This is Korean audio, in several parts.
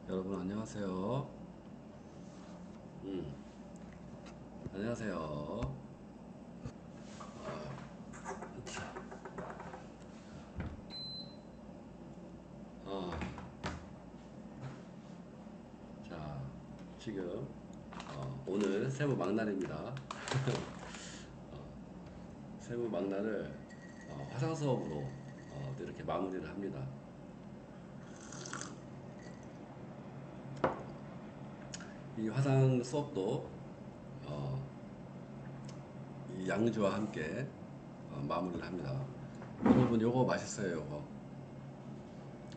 여러분 안녕하세요. 음, 안녕하세요. 어, 자, 지금 오늘 세무 막날입니다. 세무 막날을 화상 수업으로 이렇게 마무리를 합니다. 이 화상 수업도 어, 이 양주와 함께 마무리를 합니다. 여러분 요거 맛있어요. 요거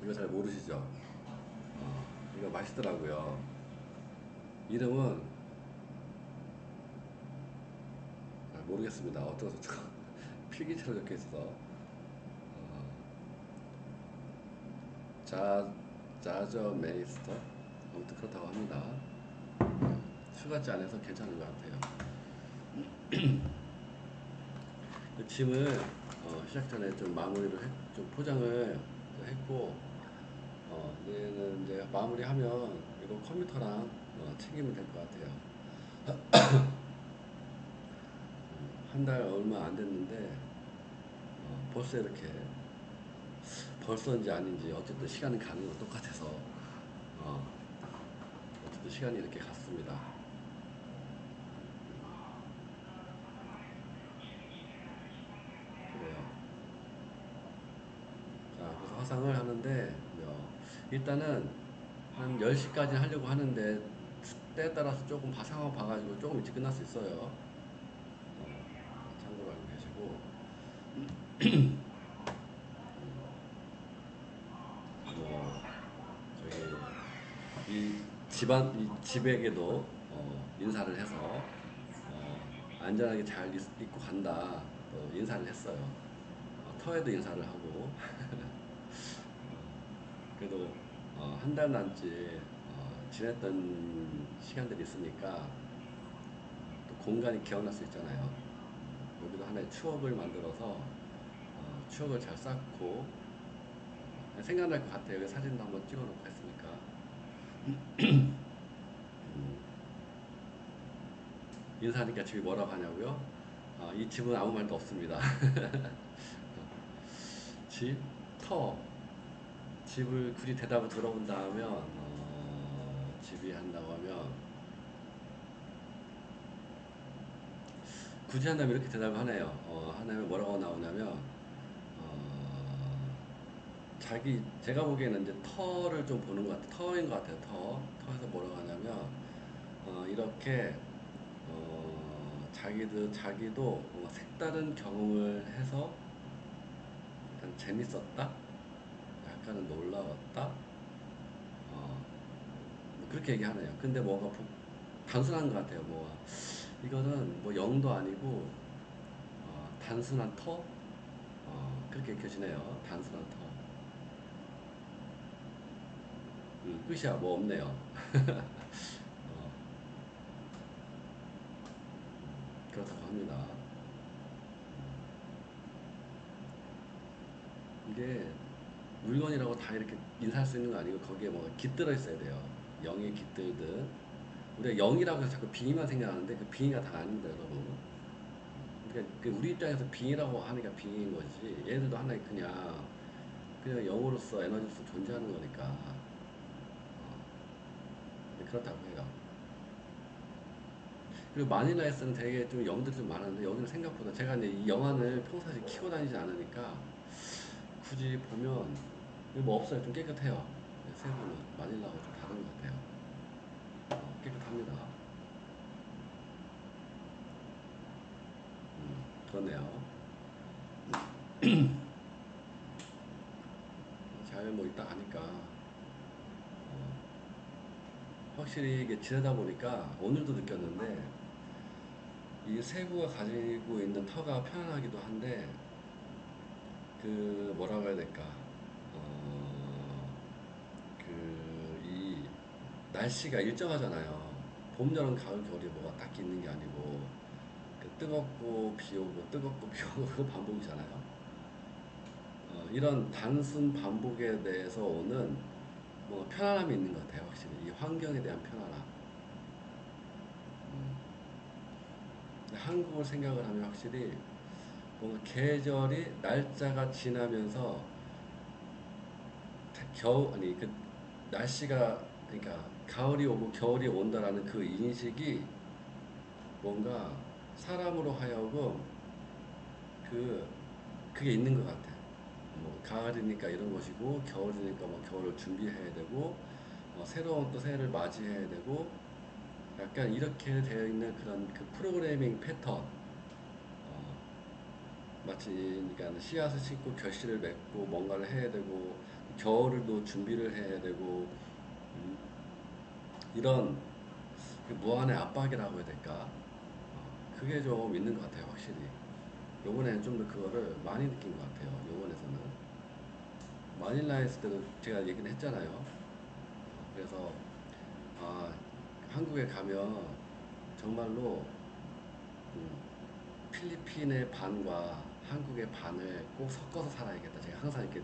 이거 잘 모르시죠? 이거 맛있더라고요. 이름은 잘 모르겠습니다. 어쩌서 필기체로 적혀 있어서 자, 자저 메이스터 아무튼 그렇다고 합니다. 술 같지 않아서 괜찮은 것 같아요. 그 짐을 시작 전에 좀 마무리를 좀 포장을 했고 얘는 이제 마무리하면 이거 컴퓨터랑 챙기면 될 것 같아요. 한 달 얼마 안 됐는데 벌써 이렇게 벌써인지 아닌지 어쨌든 시간은 가는 건 똑같아서 어, 어쨌든 시간이 이렇게 갔습니다. 그래요. 자, 그래서 화상을 하는데 일단은 한 10시까지 하려고 하는데 때에 따라서 조금 상황 봐가지고 조금 일찍 끝날 수 있어요. 참고로 알고 계시고 뭐 저기 이 집안 이 집에게도 인사를 해서 안전하게 잘 입고 간다 인사를 했어요. 터에도 인사를 하고 그래도 한 달 남짓 지냈던 시간들이 있으니까 또 공간이 기억날 수 있잖아요. 여기도 하나의 추억을 만들어서 추억을 잘 쌓고 생각날 것 같아요. 여기 사진도 한번 찍어놓고 했으니까. 인사하니까 집이 뭐라고 하냐고요? 이 집은 아무 말도 없습니다. 집, 터. 집을 굳이 대답을 들어본다 하면 집이 한다고 하면 굳이 한다면 이렇게 대답을 하네요. 하나면 뭐라고 나오냐면 자기 제가 보기에는 이제 터를 좀 보는 것 같아요. 터인 것 같아요. 터에서 뭐라고 하냐면 이렇게 자기도 뭔가 색다른 경험을 해서 약간 재밌었다, 약간은 놀라웠다, 뭐 그렇게 얘기하네요. 근데 뭐가 단순한 것 같아요. 뭐 이거는 뭐 영도 아니고 단순한 터, 그렇게 켜지네요. 단순한 터. 끝이야. 뭐 없네요. 어, 그렇다고 합니다. 이게 물건이라고 다 이렇게 인사할 수 있는 거 아니고 거기에 뭐가 깃들어 있어야 돼요. 영이 깃들듯. 우리가 영이라고 해서 자꾸 빙의만 생각하는데 그 빙의가 다 아닙니다, 여러분. 그러니까 그 우리 입장에서 빙의라고 하니까 빙의인 거지. 얘들도 하나의 그냥 영으로서 에너지로서 존재하는 거니까 그렇다고 해요. 그리고 마닐라에서는 되게 좀 영들이 좀 많은데 여기는 생각보다 제가 이제 이 영안을 평상시에 키고 다니지 않으니까 굳이 보면 뭐 없어요. 좀 깨끗해요. 세부는 마닐라하고 좀 다른 것 같아요. 깨끗합니다. 그렇네요. 잘 뭐 있다 하니까 확실히 이게 지내다 보니까 오늘도 느꼈는데 이 세부가 가지고 있는 터가 편안하기도 한데 그 뭐라고 해야 될까 그 이 날씨가 일정하잖아요. 봄, 여름, 가을, 겨울이 뭐가 딱히 있는 게 아니고 그 뜨겁고 비 오고 뜨겁고 비 오고 그 반복이잖아요. 이런 단순 반복에 대해서 오는 뭐 편안함이 있는 것 같아요. 확실히 이 환경에 대한 편안함. 음. 한국을 생각을 하면 확실히 뭔가 계절이 날짜가 지나면서 겨우 아니 그 날씨가 그러니까 가을이 오고 겨울이 온다라는 그 인식이 뭔가 사람으로 하여금 그 그게 있는 것 같아. 뭐 가을이니까 이런 것이고 겨울이니까 뭐 겨울을 준비해야 되고 새로운 또 새해를 맞이해야 되고 약간 이렇게 되어 있는 그런 그 프로그래밍 패턴 마치 그러니까 씨앗을 심고 결실을 맺고 뭔가를 해야 되고 겨울을도 준비를 해야 되고 음, 이런 그 무한의 압박이라고 해야 될까 그게 좀 있는 것 같아요 확실히 요번에는 좀 더 그거를 많이 느낀 것 같아요 요번에서는 마닐라에 있을 때도 제가 얘기는 했잖아요 그래서 아 한국에 가면 정말로 음, 필리핀의 반과 한국의 반을 꼭 섞어서 살아야겠다 제가 항상 이렇게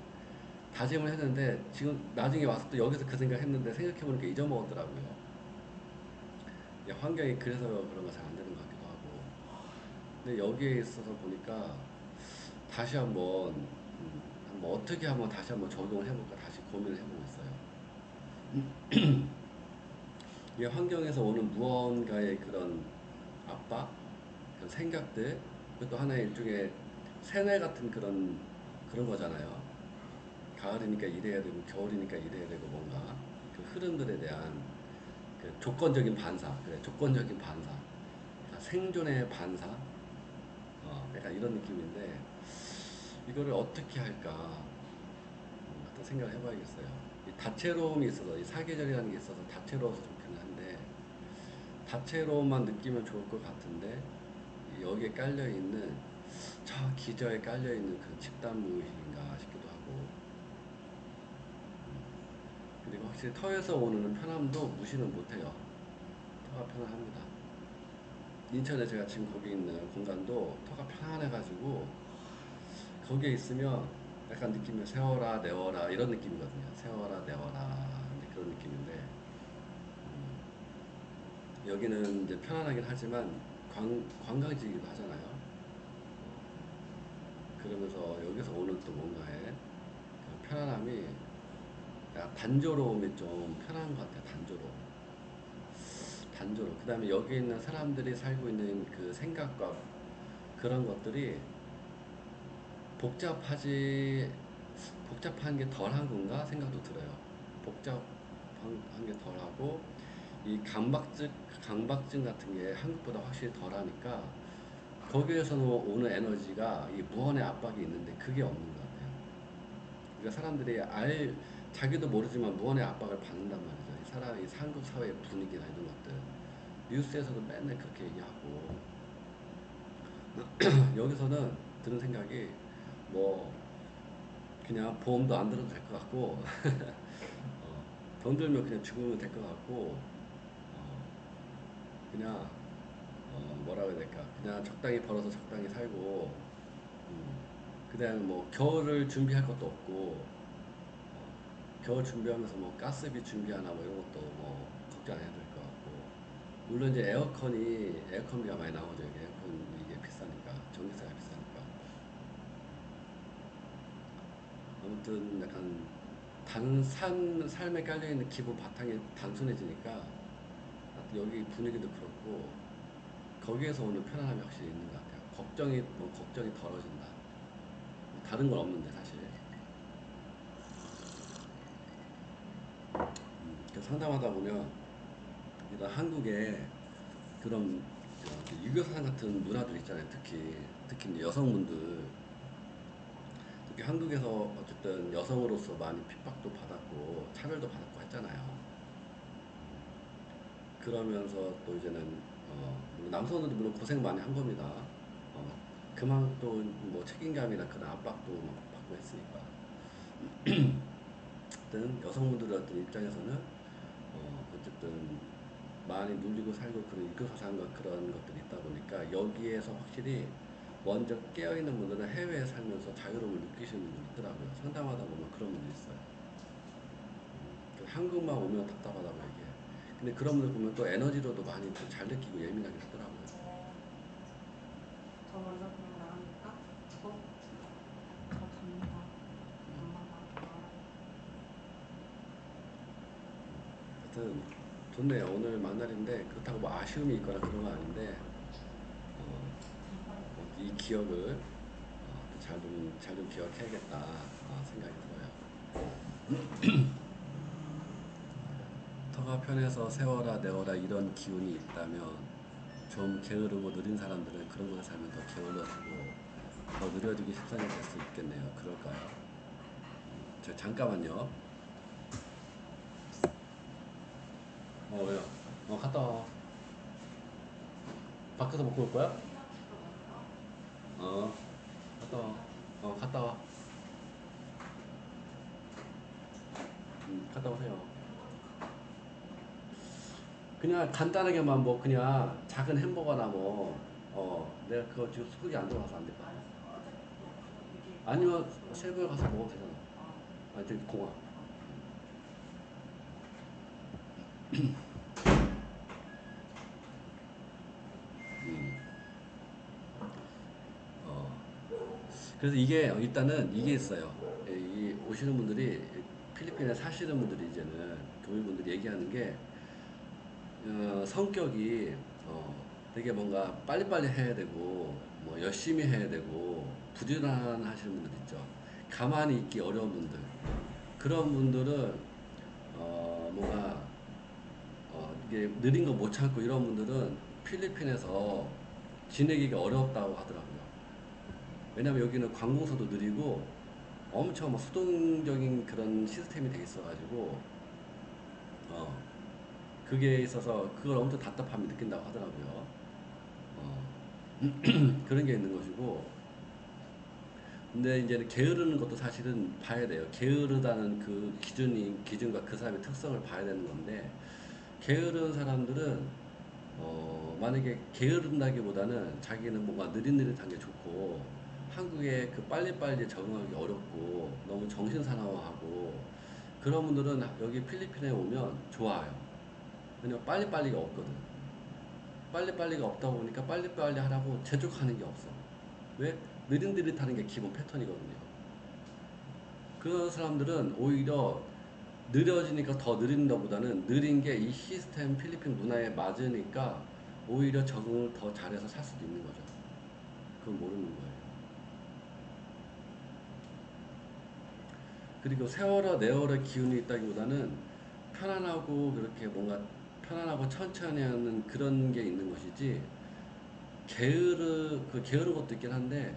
다짐을 했는데 지금 나중에 와서 또 여기서 그 생각 했는데 생각해보니까 잊어먹었더라고요. 환경이 그래서 그런 거 잘 안 되는 것 같기도 하고. 근데 여기에 있어서 보니까 다시 한번 어떻게 한번 다시 한번 적용을 해볼까 다시 고민을 해보고 있어요. 이 환경에서 오는 무언가의 그런 압박, 그런 생각들, 그것도 하나의 일종의 세뇌 같은 그런 거잖아요. 가을이니까 이래야 되고 겨울이니까 이래야 되고 뭔가 그 흐름들에 대한 그 조건적인 반사, 그래 조건적인 반사, 그러니까 생존의 반사, 약간 이런 느낌인데 이거를 어떻게 할까 어떤 생각을 해봐야겠어요. 이 다채로움이 있어서 이 사계절이라는 게 있어서 다채로워서 좋기는 한데 다채로움만 느끼면 좋을 것 같은데 여기에 깔려 있는 저 기저에 깔려 있는 그 집단 무의식인가 싶기도 하고 그리고 확실히 터에서 오는 편함도 무시는 못해요. 터가 편안합니다. 인천에 제가 지금 거기 있는 공간도 터가 편안해가지고 거기에 있으면 약간 느낌이 세워라 내워라 이런 느낌이거든요. 세워라 내워라 그런 느낌인데 여기는 이제 편안하긴 하지만 관광지이기도 하잖아요. 그러면서 여기서 오는 또 뭔가의 그 편안함이 약간 단조로움이 좀 편한 것 같아요. 단조로움. 단조로움. 그 다음에 여기 있는 사람들이 살고 있는 그 생각과 그런 것들이 복잡하지 복잡한 게 덜한 건가 생각도 들어요. 복잡한 게 덜하고 이 강박증 같은 게 한국보다 확실히 덜하니까 거기에서 오는 에너지가 이 무언의 압박이 있는데 그게 없는 것 같아요. 그러니까 사람들이 자기도 모르지만 무언의 압박을 받는단 말이죠. 이 한국 사회의 분위기나 이런 것들 뉴스에서도 맨날 그렇게 얘기하고 여기서는 드는 생각이 뭐 그냥 보험도 안 들어도 될 것 같고 돈 들면 그냥 죽으면 될 것 같고 그냥 뭐라고 해야 될까 그냥 적당히 벌어서 적당히 살고 음, 그다음에 뭐 겨울을 준비할 것도 없고 겨울 준비하면서 뭐 가스비 준비하나 뭐 이런 것도 뭐 걱정 안 해도 될 것 같고 물론 이제 에어컨비가 많이 나오죠. 이게 비싸니까 전기세가 비싸니까 아무튼 약간 삶에 깔려있는 기본 바탕이 단순해지니까 여기 분위기도 그렇고 거기에서 오는 편안함이 확실히 있는 것 같아요. 걱정이 덜어진다. 다른 건 없는데 사실. 그래서 상담하다 보면 이런 한국의 그런 유교사상 같은 문화들 있잖아요. 특히 이제 여성분들 특히 한국에서 어쨌든 여성으로서 많이 핍박도 받았고 차별도 받았고 했잖아요. 그러면서 또 이제는 물론 남성들도 물론 고생 많이 한 겁니다. 그만큼 또 뭐 책임감이나 그런 압박도 막 받고 했으니까. 어쨌든 여성분들의 어떤 입장에서는 어쨌든 많이 눌리고 살고 그런 유교 사상과 그런 것들이 있다 보니까 여기에서 확실히 먼저 깨어있는 분들은 해외에 살면서 자유로움을 느끼시는 분들이 있더라고요. 상담하다 보면 그런 분들이 있어요. 한국만 오면 답답하다고 얘기해. 근데 그런 분들 보면 또 에너지로도 많이 또 잘 느끼고 예민하게 하더라고요. 저 먼저 그냥 나가니까 저 갑니다. 엄마가 하여튼 좋네요. 오늘 만날인데 그렇다고 뭐 아쉬움이 있거나 그런 건 아닌데 이 기억을 잘 좀 기억해야겠다 생각이 들어요. 터가 편해서 세워라 내워라 이런 기운이 있다면 좀 게으르고 느린 사람들은 그런 곳에 살면 더 게을러지고 더 느려지기 십상이 될 수 있겠네요. 그럴까요? 저 잠깐만요. 왜요? 갔다 와. 밖에서 먹고 올 거야? 어, 갔다 와. 갔다 와. 갔다 오세요. 그냥 간단하게만 뭐 그냥 작은 햄버거나 뭐 내가 그거 지금 속이 안 들어가서 안 돼. 아니면 세부에 가서 먹어도 되잖아. 아니 저기 공항. 음. 어. 그래서 이게 일단은 이게 있어요. 이 오시는 분들이 필리핀에 사시는 분들이 이제는 교민분들이 얘기하는 게 성격이 되게 뭔가 빨리빨리 해야 되고 뭐 열심히 해야 되고 부지런하시는 분들 있죠. 가만히 있기 어려운 분들. 그런 분들은 뭔가 이게 느린 거 못 참고 이런 분들은 필리핀에서 지내기가 어렵다고 하더라고요. 왜냐면 여기는 관공서도 느리고 엄청 막 수동적인 그런 시스템이 돼 있어가지고 어, 그게 있어서 그걸 엄청 답답함이 느낀다고 하더라고요. 어, 그런 게 있는 것이고 근데 이제는 게으르는 것도 사실은 봐야 돼요. 게으르다는 그 기준과 그 사람의 특성을 봐야 되는 건데 게으른 사람들은 만약에 게으른다기보다는 자기는 뭔가 느릿느릿한 게 좋고 한국에 그 빨리빨리 적응하기 어렵고 너무 정신사나워하고 그런 분들은 여기 필리핀에 오면 좋아요. 왜냐면 빨리빨리가 없거든. 빨리빨리가 없다 보니까 빨리빨리 하라고 재촉하는 게 없어. 왜? 느릿느릿하는 게 기본 패턴이거든요. 그 사람들은 오히려 느려지니까 더 느린다보다는 느린 게 이 시스템 필리핀 문화에 맞으니까 오히려 적응을 더 잘해서 살 수도 있는 거죠. 그건 모르는 거예요. 그리고 세월호, 내월의 기운이 있다기보다는 편안하고 그렇게 뭔가 편안하고 천천히 하는 그런 게 있는 것이지 게으른 것도 있긴 한데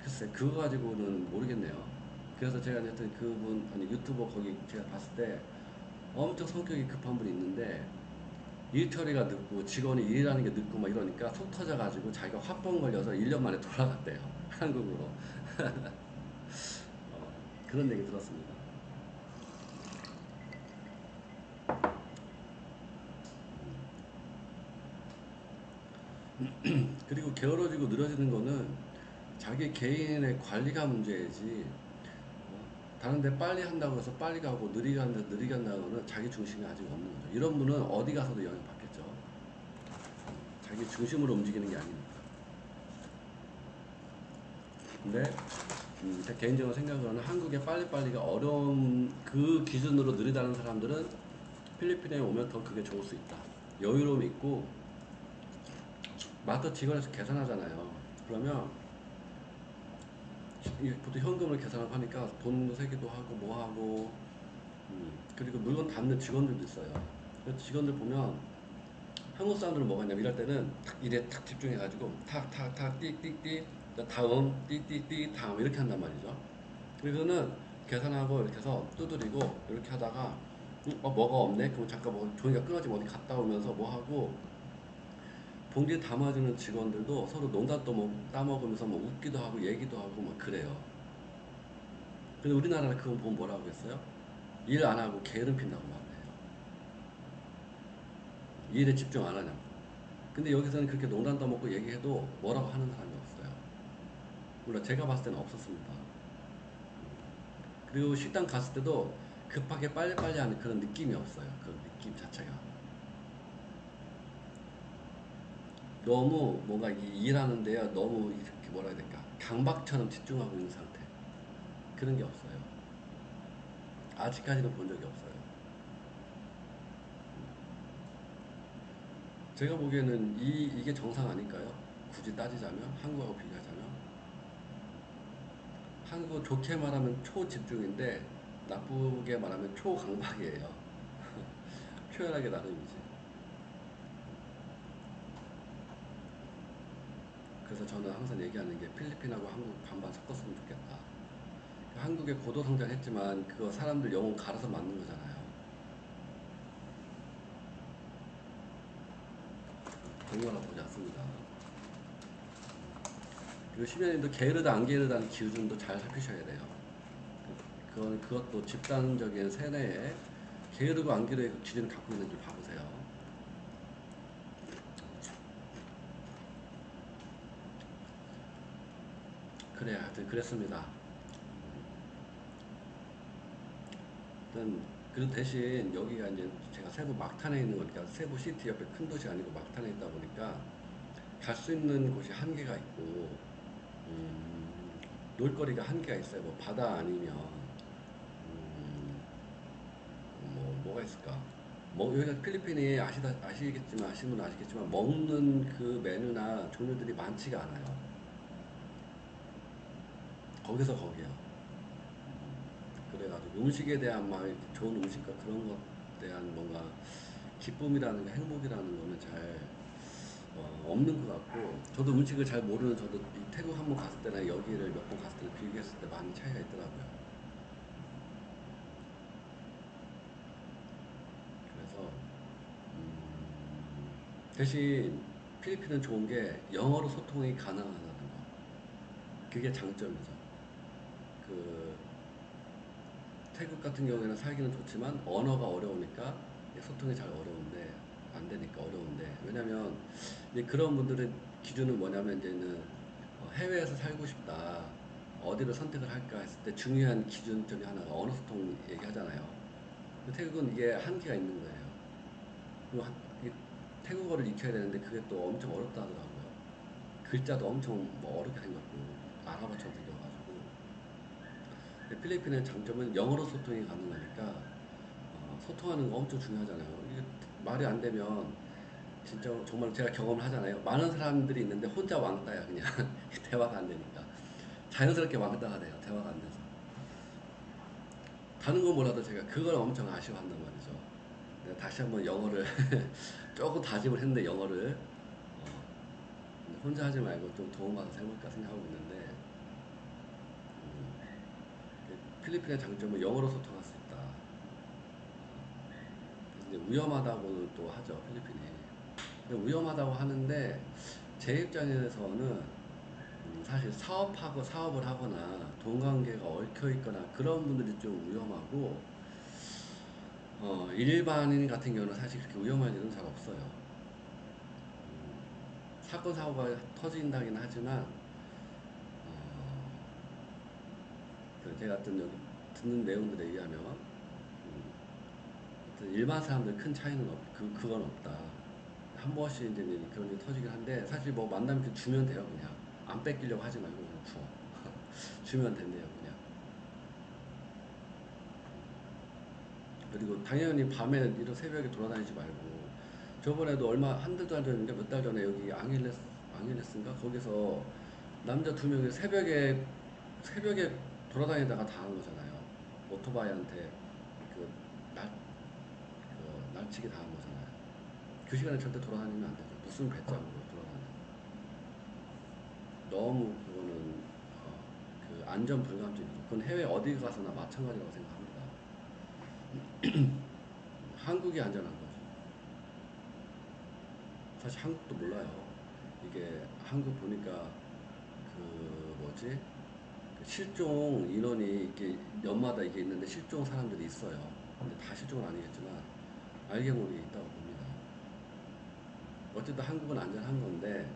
글쎄 그거 가지고는 모르겠네요. 그래서 제가 하여튼 그분 아니 유튜버 거기 제가 봤을 때 엄청 성격이 급한 분이 있는데 일 처리가 늦고 직원이 일하는 게 늦고 막 이러니까 속 터져가지고 자기가 화병 걸려서 1년 만에 돌아갔대요. 한국으로. 그런 얘기 들었습니다. 그리고 게으러지고 느려지는 거는 자기 개인의 관리가 문제이지 다른 데 빨리 한다고 해서 빨리 가고 느리게 한다는 거는 자기 중심이 아직 없는 거죠. 이런 분은 어디 가서도 영향받겠죠. 자기 중심으로 움직이는 게 아니니까. 근데 제 개인적으로 생각으로는 한국에 빨리빨리가 어려운 그 기준으로 느리다는 사람들은 필리핀에 오면 더 그게 좋을 수 있다. 여유로움이 있고 마트 직원에서 계산하잖아요. 그러면 보통 현금을 계산하고 하니까 돈 세기도 하고 뭐 하고 그리고 물건 담는 직원들도 있어요. 그 직원들 보면 한국 사람들은 뭐가 있냐면 일할 때는 탁 일에 탁 집중해가지고 탁탁탁 띡띡띡 다음 띡띡띡 다음 이렇게 한단 말이죠. 그래서는 계산하고 이렇게 해서 두드리고 이렇게 하다가 뭐가 없네? 그럼 잠깐 뭐 종이가 끊어지면 어디 갔다 오면서 뭐 하고 봉지에 담아주는 직원들도 서로 농담 따먹으면서 뭐 웃기도 하고 얘기도 하고 막 그래요. 근데 우리나라는 그거 보면 뭐라고 했어요? 일 안 하고 게으름 핀다고 말해요. 일에 집중 안 하냐고. 근데 여기서는 그렇게 농담 따먹고 얘기해도 뭐라고 하는 사람이 없어요. 물론 제가 봤을 때는 없었습니다. 그리고 식당 갔을 때도 급하게 빨리빨리 하는 그런 느낌이 없어요. 그런 느낌 자체가. 너무 뭔가 일하는데요. 너무 이렇게 뭐라 해야 될까. 강박처럼 집중하고 있는 상태. 그런 게 없어요. 아직까지는 본 적이 없어요. 제가 보기에는 이게 정상 아닐까요? 굳이 따지자면, 한국하고 비교하자면. 한국은 좋게 말하면 초집중인데, 나쁘게 말하면 초강박이에요. 표현하기 나름이지. 그래서 저는 항상 얘기하는 게 필리핀하고 한국 반반 섞었으면 좋겠다. 한국에 고도 성장했지만 그거 사람들 영혼 갈아서 만든 거잖아요. 그런 거라 보지 않습니다. 그리고 심연님도 게으르다 안 게으르다는 기준도 잘 살피셔야 돼요. 그것도 집단적인 세뇌에 게으르고 안 게으르의 그 기준을 갖고 있는지 봐보세요. 그래, 하여튼 그랬습니다. 하여튼 그 대신 여기가 이제 제가 세부 막탄에 있는 거니까 세부 시티 옆에 큰 도시 아니고 막탄에 있다 보니까 갈 수 있는 곳이 한계가 있고 놀거리가 한계가 있어요. 뭐 바다 아니면 뭐가 있을까? 뭐 여기가 필리핀이 아시겠지만 아시는 분은 아시겠지만 먹는 그 메뉴나 종류들이 많지가 않아요. 거기서 거기요. 그래가지고 음식에 대한 막 좋은 음식과 그런 것에 대한 뭔가 기쁨이라는 거, 행복이라는 거는 잘 없는 것 같고 저도 음식을 잘 모르는 저도 이 태국 한 번 갔을 때나 여기를 몇 번 갔을 때 비교했을 때 많이 차이가 있더라고요. 그래서 대신 필리핀은 좋은 게 영어로 소통이 가능하다는 거. 그게 장점이죠. 그 태국 같은 경우에는 살기는 좋지만 언어가 어려우니까 소통이 잘 어려운데 안 되니까 어려운데 왜냐면 이제 그런 분들의 기준은 뭐냐면 이제는 해외에서 살고 싶다 어디를 선택을 할까 했을 때 중요한 기준 중에 하나가 언어 소통 얘기하잖아요. 근데 태국은 이게 한계가 있는 거예요. 그리고 태국어를 익혀야 되는데 그게 또 엄청 어렵다 하더라고요. 글자도 엄청 뭐 어렵게 생겼고 아랍어처럼 생겨가지고 필리핀의 장점은 영어로 소통이 가능하니까 소통하는 거 엄청 중요하잖아요. 이게 말이 안 되면 진짜 정말 제가 경험을 하잖아요. 많은 사람들이 있는데 혼자 왕따야 그냥 대화가 안 되니까 자연스럽게 왕따가 돼요. 대화가 안 돼서 다른 건 몰라도 제가 그걸 엄청 아쉬워한단 말이죠. 내가 다시 한번 영어를 조금 다짐을 했는데 영어를 혼자 하지 말고 좀 도움받아서 해볼까 생각하고 있는데 필리핀의 장점은 영어로 소통할 수 있다. 이제 위험하다고는 또 하죠 필리핀이. 근데 위험하다고 하는데 제 입장에서는 사실 사업을 하거나 돈 관계가 얽혀 있거나 그런 분들이 좀 위험하고 일반인 같은 경우는 사실 그렇게 위험할 일은 잘 없어요. 사건 사고가 터진다긴 하지만 제가 어떤 여기 듣는 내용들에 의하면 일반 사람들 큰 차이는 그건 없다. 한 번씩 이제 그런 게 터지긴 한데 사실 뭐 만나면 주면 돼요 그냥 안 뺏기려고 하지 말고 그냥 줘. 주면 된대요 그냥. 그리고 당연히 밤에 이런 새벽에 돌아다니지 말고 저번에도 한 달 전인가 몇 달 전에 여기 앙헬레스인가 거기서 남자 두 명이 새벽에 돌아다니다가 당한 거잖아요. 오토바이한테 그, 날, 날치기 당한 거잖아요. 그 시간에 절대 돌아다니면 안 되죠. 무슨 배짱으로 돌아다니는. 너무 그거는 그 안전 불감증이죠. 그건 해외 어디 가서나 마찬가지라고 생각합니다. 한국이 안전한 거죠. 사실 한국도 몰라요. 이게 한국 보니까 그 뭐지? 그 실종 인원이 이렇게 연마다 이게 있는데 실종 사람들이 있어요. 근데 다 실종은 아니겠지만 알게 모르게 있다고 봅니다. 어쨌든 한국은 안전한 건데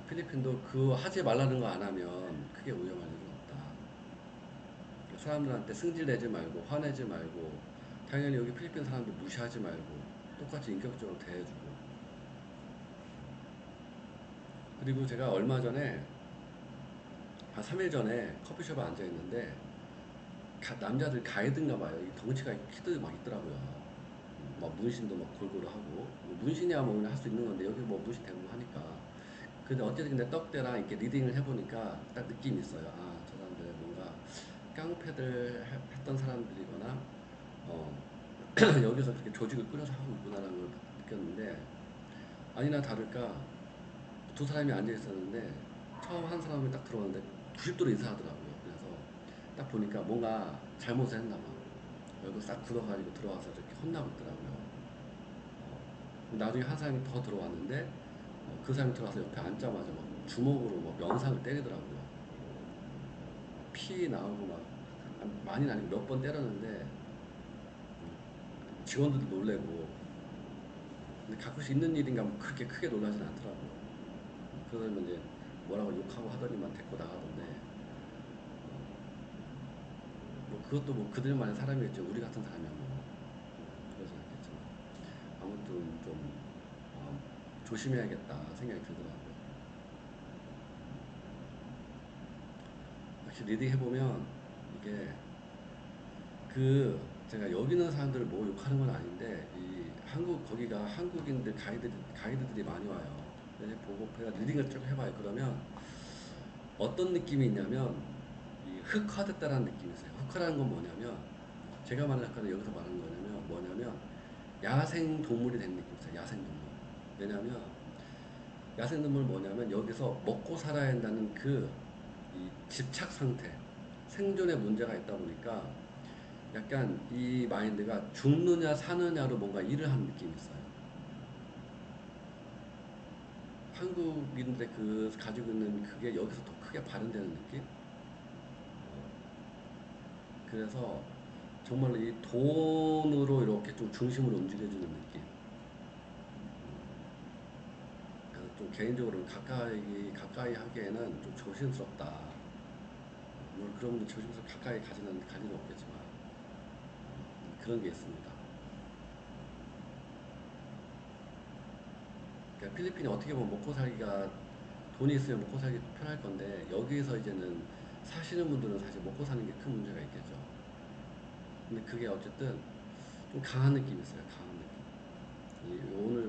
필리핀도 그 하지 말라는 거 안 하면 크게 위험할 일은 없다. 사람들한테 승질내지 말고 화내지 말고 당연히 여기 필리핀 사람들 무시하지 말고 똑같이 인격적으로 대해주고. 그리고 제가 얼마 전에 한 3일 전에 커피숍에 앉아 있는데 남자들 가이드인가 봐요. 이 덩치가 키도 막 있더라고요. 막 문신도 막 골고루 하고 뭐 문신이야 뭐 그냥 할 수 있는 건데 여기 뭐 문신 대부분 하니까. 근데 어쨌든 근데 떡대랑 이렇게 리딩을 해보니까 딱 느낌이 있어요. 아, 저 사람들 뭔가 깡패들 했던 사람들이거나 여기서 그렇게 조직을 꾸려서 하고 있구나라는 걸 느꼈는데, 아니나 다를까 두 사람이 앉아 있었는데 처음 한 사람이 딱 들어왔는데 90도로 인사하더라고요. 그래서 딱 보니까 뭔가 잘못을 했나 봐. 얼굴 싹 굳어가지고 들어와서 이렇게 혼나고 있더라고요. 나중에 한 사람이 더 들어왔는데 그 사람이 들어와서 옆에 앉자마자 막 주먹으로 막 명상을 때리더라고요. 피 나오고 막 많이는 아니고 몇 번 때렸는데 직원들도 놀래고. 근데 가끔씩 있는 일인가 뭐 그렇게 크게 놀라진 않더라고요. 그러면 이제 뭐라고 욕하고 하더니만 데리고 나가던데, 뭐 그것도 뭐 그들만의 사람이겠죠. 우리 같은 사람이야 뭐 그러진 않겠지만 아무튼 좀 조심해야겠다 생각이 들더라고요. 역시 리딩 해보면 이게 제가 여기 있는 사람들을 뭐 욕하는 건 아닌데 이 거기가 한국인들 가이드들이 많이 와요. 그래서 보고 제가 리딩을 쭉 해봐요. 그러면 어떤 느낌이 있냐면 이 흑화됐다라는 느낌이 있어요. 흑화라는 건 뭐냐면 제가 말하는 흑화는 여기서 말하는 거냐면 뭐냐면 야생 동물이 된 느낌이 있어요. 야생 동물. 왜냐면 야생 동물 뭐냐면 여기서 먹고 살아야 한다는 이 집착 상태, 생존에 문제가 있다 보니까 약간 이 마인드가 죽느냐 사느냐로 뭔가 일을 하는 느낌이 있어요. 한국인들 가지고 있는 그게 여기서 더 크게 발현되는 느낌? 그래서 정말로 이 돈으로 이렇게 좀 중심으로 움직여주는 느낌. 그래서 좀 개인적으로 가까이 하기에는 좀 조심스럽다. 물론 그런 분들 조심스럽게 가까이 갈 리는 없겠지만 그런 게 있습니다. 그러니까 필리핀이 어떻게 보면 먹고 살기가 돈이 있으면 먹고 살기 편할 건데 여기에서 이제는 사시는 분들은 사실 먹고 사는 게 큰 문제가 있겠죠. 근데 그게 어쨌든 좀 강한 느낌이 있어요. 강한 느낌. 오늘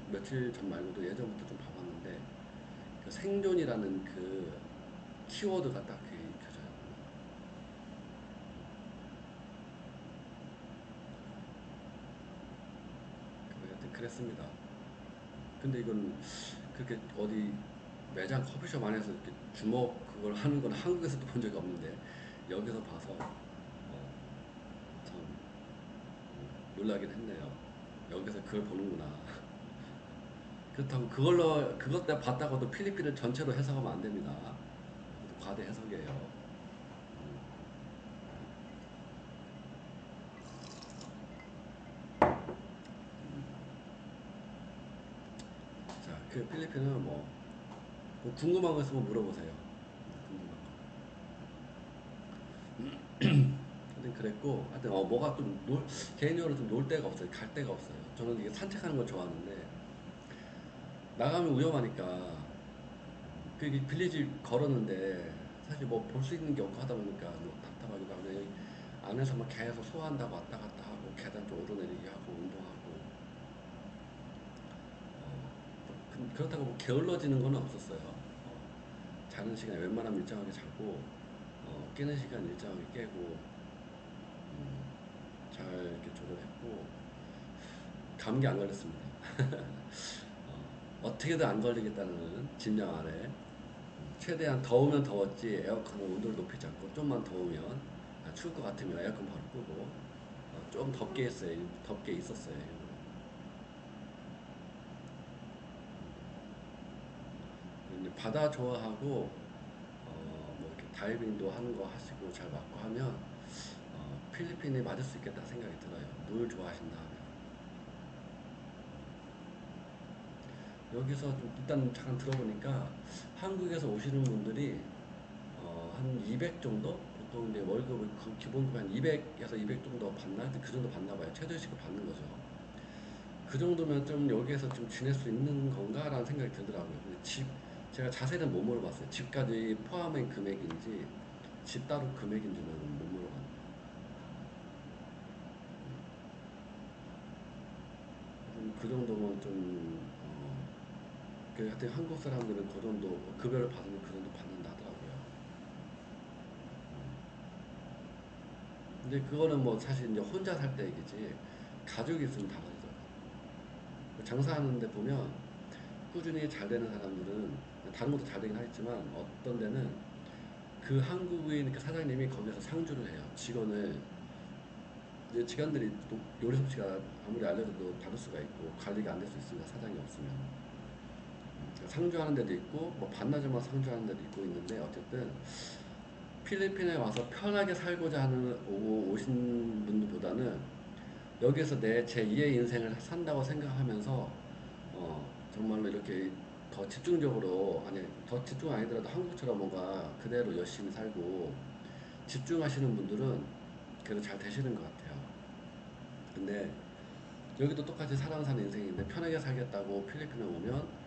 며칠 전 말고도 예전부터 좀 봐봤는데 그 생존이라는 키워드가 딱 그게 켜져요. 하여튼 그랬습니다. 근데 이건 그렇게 어디 매장 커피숍 안에서 이렇게 주먹 그걸 하는 건 한국에서도 본 적이 없는데 여기서 봐서 참 놀라긴 했네요. 여기서 그걸 보는구나. 그렇다고 그것 때 봤다고도 필리핀을 전체로 해석하면 안 됩니다. 과대 해석이에요. 자, 그 필리핀은 뭐 궁금한 거 있으면 물어보세요. 궁금한 거. 하여튼 그랬고, 하여튼 뭐가 좀 개인적으로 좀 놀 데가 없어요. 갈 데가 없어요. 저는 이게 산책하는 걸 좋아하는데 나가면 위험하니까 그 빌리지 걸었는데 사실 뭐 볼 수 있는 게 없고 하다 보니까 뭐 답답하기도 하고 여기 안에서 막 계속 소화한다고 왔다 갔다 하고 계단 좀 오르내리기 하고 운동하고 그렇다고 뭐 게을러지는 건 없었어요. 자는 시간 웬만하면 일정하게 자고 깨는 시간 일정하게 깨고 잘 이렇게 조절했고 감기 안 걸렸습니다. 어떻게든 안 걸리겠다는 짐작 아래 최대한 더우면 더웠지 에어컨을 온도를 높이지 않고 좀만 더우면 추울 것 같으면 에어컨 바로 끄고 좀 덥게 했어요. 덥게 있었어요. 이제 바다 좋아하고 뭐 이렇게 다이빙도 하는 거 하시고 잘 맞고 하면 필리핀에 맞을 수 있겠다 생각이 들어요. 물 좋아하신다 하면. 여기서 좀 일단 잠깐 들어보니까 한국에서 오시는 분들이 한 200 정도? 보통 이제 월급을 그 기본급 한 200에서 200 정도 받나? 그 정도 받나 봐요. 최저시급 받는 거죠. 그 정도면 좀 여기에서 좀 지낼 수 있는 건가라는 생각이 들더라고요. 근데 제가 자세히는 못 물어봤어요. 집까지 포함한 금액인지 집 따로 금액인지는 못 물어봤는데 그 정도면 좀 하여튼 한국 사람들은 그 정도 급여를 받으면 그 정도 받는다 하더라고요. 근데 그거는 뭐 사실 이제 혼자 살 때 얘기지 가족이 있으면 다르죠. 장사하는데 보면 꾸준히 잘 되는 사람들은 다른 것도 잘 되긴 하겠지만 어떤 데는 그 한국인 그 사장님이 거기서 상주를 해요. 직원을 이제 직원들이 또 요리 솜씨가 아무리 알려줘도 다를 수가 있고 관리가 안 될 수 있으니까 사장이 없으면 상주하는 데도 있고 뭐 반나절만 상주하는 데도 있고 있는데 어쨌든 필리핀에 와서 편하게 살고자 하는 오신 분들보다는 여기서 내 제2의 인생을 산다고 생각하면서 정말로 이렇게 더 집중적으로 아니 더 집중 아니더라도 한국처럼 뭔가 그대로 열심히 살고 집중하시는 분들은 그래도 잘 되시는 것 같아요. 근데 여기도 똑같이 사람 사는 인생인데 편하게 살겠다고 필리핀에 오면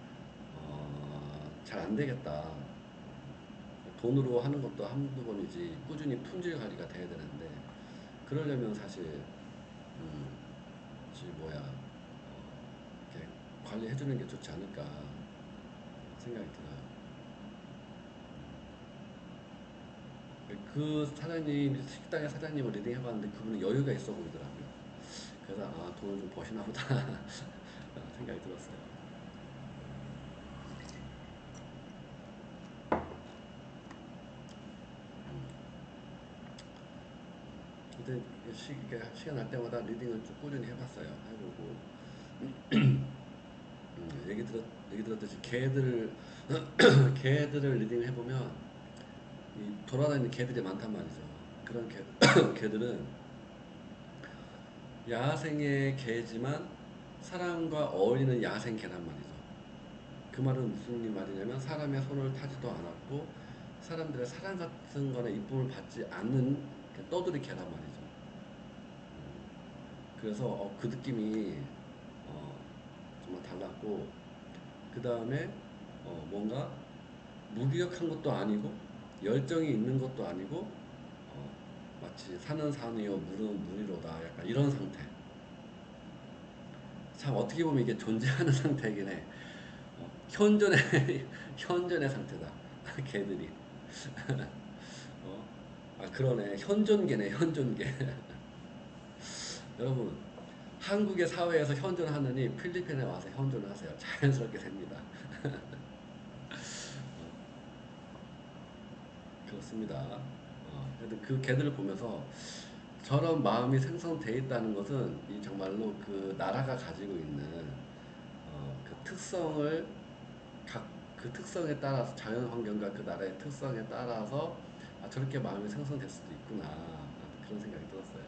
잘 안 되겠다. 돈으로 하는 것도 한두 번이지 꾸준히 품질 관리가 돼야 되는데 그러려면 사실 이렇게 관리해 주는 게 좋지 않을까 생각이 들어요. 그 사장님 식당의 사장님을 리딩 해봤는데 그분은 여유가 있어 보이더라고요. 그래서 아 돈을 좀 버시나 보다 생각이 들었어요. 근데 시간 날 때마다 리딩을 쭉 꾸준히 해봤어요. 해보고 얘기 들었듯이 개들을 리딩을 해보면 이 돌아다니는 개들이 많단 말이죠. 그런 개들은 야생의 개지만 사람과 어울리는 야생 개란 말이죠. 그 말은 무슨 말이냐면 사람의 손을 타지도 않았고 사람들의 사랑 같은 거나 이쁨을 받지 않는 떠돌이 개란 말이죠. 그래서 그 느낌이 정말 달랐고 그 다음에 뭔가 무기력한 것도 아니고 열정이 있는 것도 아니고 마치 산은 산이요 물은 물이로다 약간 이런 상태. 참 어떻게 보면 이게 존재하는 상태이긴 해. 현존의 현존의 상태다. 개들이. 어? 아 그러네. 현존계네 현존계. 여러분 한국의 사회에서 현존하느니 필리핀에 와서 현존하세요. 자연스럽게 됩니다. 그렇습니다. 하여튼 그 개들을 보면서 저런 마음이 생성돼 있다는 것은 이 정말로 그 나라가 가지고 있는 그 특성을 그 특성에 따라서 자연 환경과 그 나라의 특성에 따라서 저렇게 마음이 생성될 수도 있구나 그런 생각이 들었어요.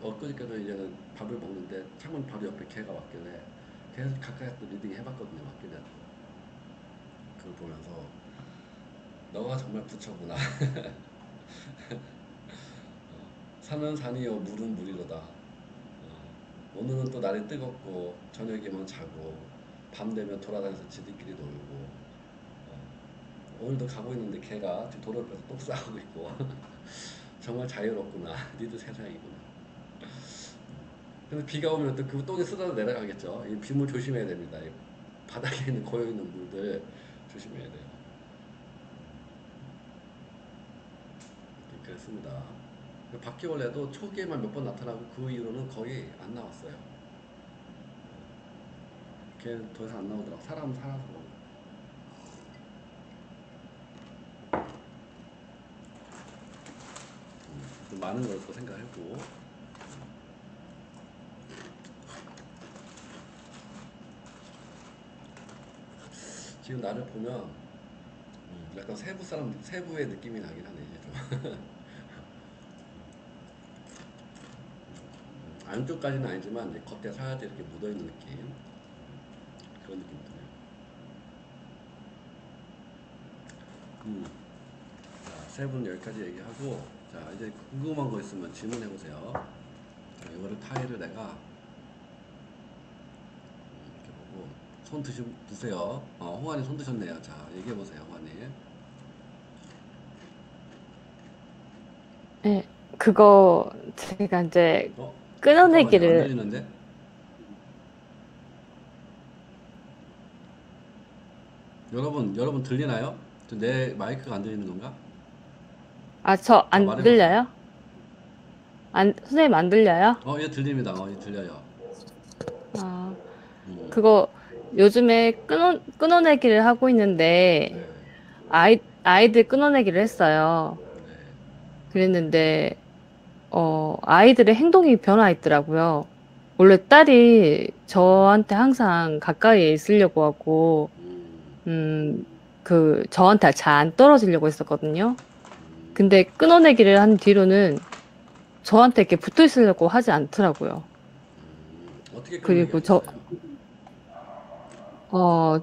엊그저께도 이제는 밥을 먹는데 창문 바로 옆에 개가 왔길래 계속 가까이서 리딩 해봤거든요. 왔길래 그걸 보면서 너가 정말 부처구나. 산은 산이요 물은 물이로다. 오늘은 또 날이 뜨겁고 저녁이면 자고 밤 되면 돌아다녀서 지들끼리 놀고 오늘도 가고 있는데 걔가 지금 도로 옆에서 똥 싸고 있고 정말 자유롭구나. 니들 세상이구나. 그래서 비가 오면 또 그 똥이 쏟아져 내려가겠죠. 이 빗물 조심해야 됩니다. 이 바닥에 있는 고여 있는 물들 조심해야 돼요. 그랬습니다. 바퀴벌레도 초기에만 몇 번 나타나고 그 이후로는 거의 안 나왔어요. 걔는 더 이상 안 나오더라고. 사람 살아서. 좀 많은 걸 또 생각했고. 지금 나를 보면 약간 세부의 느낌이 나긴 하네, 이제 좀. 안쪽까지는 아니지만 이제 겉에 살짝 이렇게 묻어있는 느낌. 그런 느낌이 드네요. 자, 세 분 여기까지 얘기하고, 자, 이제 궁금한 거 있으면 질문해보세요. 자, 이거를 타일을 내가 이렇게 보고, 드세요. 홍환이 손 드셨네요. 자, 얘기해보세요, 홍환이. 네, 그거 제가 이제 잠깐만요. 안 끊어내기를 들리는데? 여러분 들리나요? 내 마이크가 안 들리는 건가? 저 자, 안 말해보세요. 들려요? 선생님 안 들려요? 예, 들립니다. 예, 들려요. 아, 음, 그거 요즘에 끊어내기를 하고 있는데 네, 아이들 끊어내기를 했어요. 네. 그랬는데 아이들의 행동이 변화했더라고요. 원래 딸이 저한테 항상 가까이에 있으려고 하고 음, 음, 저한테 잘 안 떨어지려고 했었거든요. 음, 근데 끊어내기를 한 뒤로는 저한테 이렇게 붙어 있으려고 하지 않더라고요. 어떻게 끊어내기 그리고 하셨어요? 어,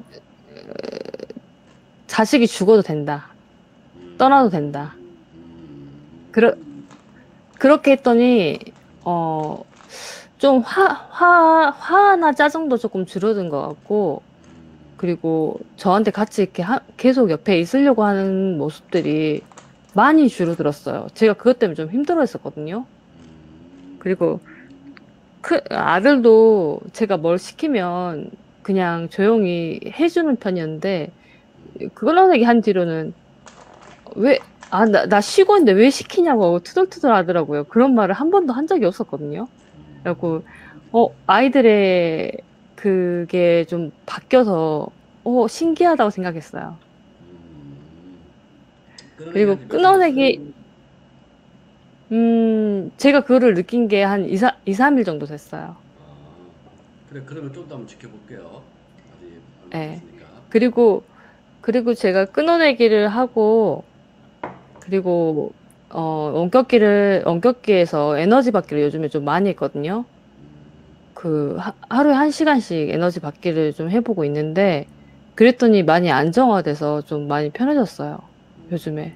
자식이 죽어도 된다. 떠나도 음, 된다. 음, 그러, 그렇게 했더니, 어, 좀 화나 짜증도 조금 줄어든 것 같고, 그리고 저한테 같이 이렇게 계속 옆에 있으려고 하는 모습들이 많이 줄어들었어요. 제가 그것 때문에 좀 힘들어 했었거든요. 그리고 아들도 제가 뭘 시키면 그냥 조용히 해주는 편이었는데, 그걸 한 뒤로는 왜, 나 쉬고 있는데 왜 시키냐고 투덜투덜 하더라고요. 그런 말을 한 번도 한 적이 없었거든요. 그래갖고, 아이들의 그게 좀 바뀌어서, 신기하다고 생각했어요. 끊어내기 그리고 한지 며칠 됐어요? 끊어내기, 제가 그거를 느낀 게 한 2, 3일 정도 됐어요. 그래, 그러면 좀 더 한번 지켜볼게요. 아직 얼마 안 예. 됐으니까. 그리고, 제가 끊어내기를 하고, 그리고, 원격기에서 에너지 받기를 요즘에 좀 많이 했거든요. 하루에 1시간씩 에너지 받기를 좀 해보고 있는데, 그랬더니 많이 안정화돼서 좀 많이 편해졌어요. 요즘에.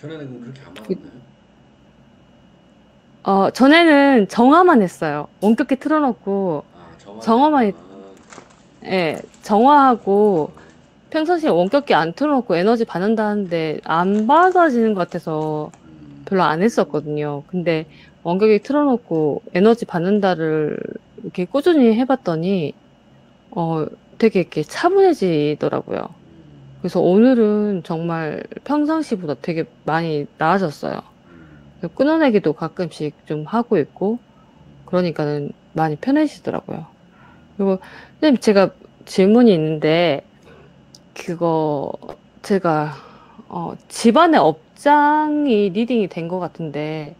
전에는 그럼 그렇게 안 그- 받았나요? 전에는 정화만 했어요. 원격기 틀어놓고, 정화를 정화만, 했구나. 예, 정화하고, 평상시에 원격기 안 틀어놓고 에너지 받는다는데 안 받아지는 것 같아서 별로 안 했었거든요. 근데 원격기 틀어놓고 에너지 받는다를 이렇게 꾸준히 해봤더니, 어, 되게 이렇게 차분해지더라고요. 그래서 오늘은 정말 평상시보다 되게 많이 나아졌어요. 그래서 끊어내기도 가끔씩 좀 하고 있고, 그러니까는 많이 편해지더라고요. 그리고, 선생님, 제가 질문이 있는데, 그거, 제가, 집안의 업장이 리딩이 된 것 같은데,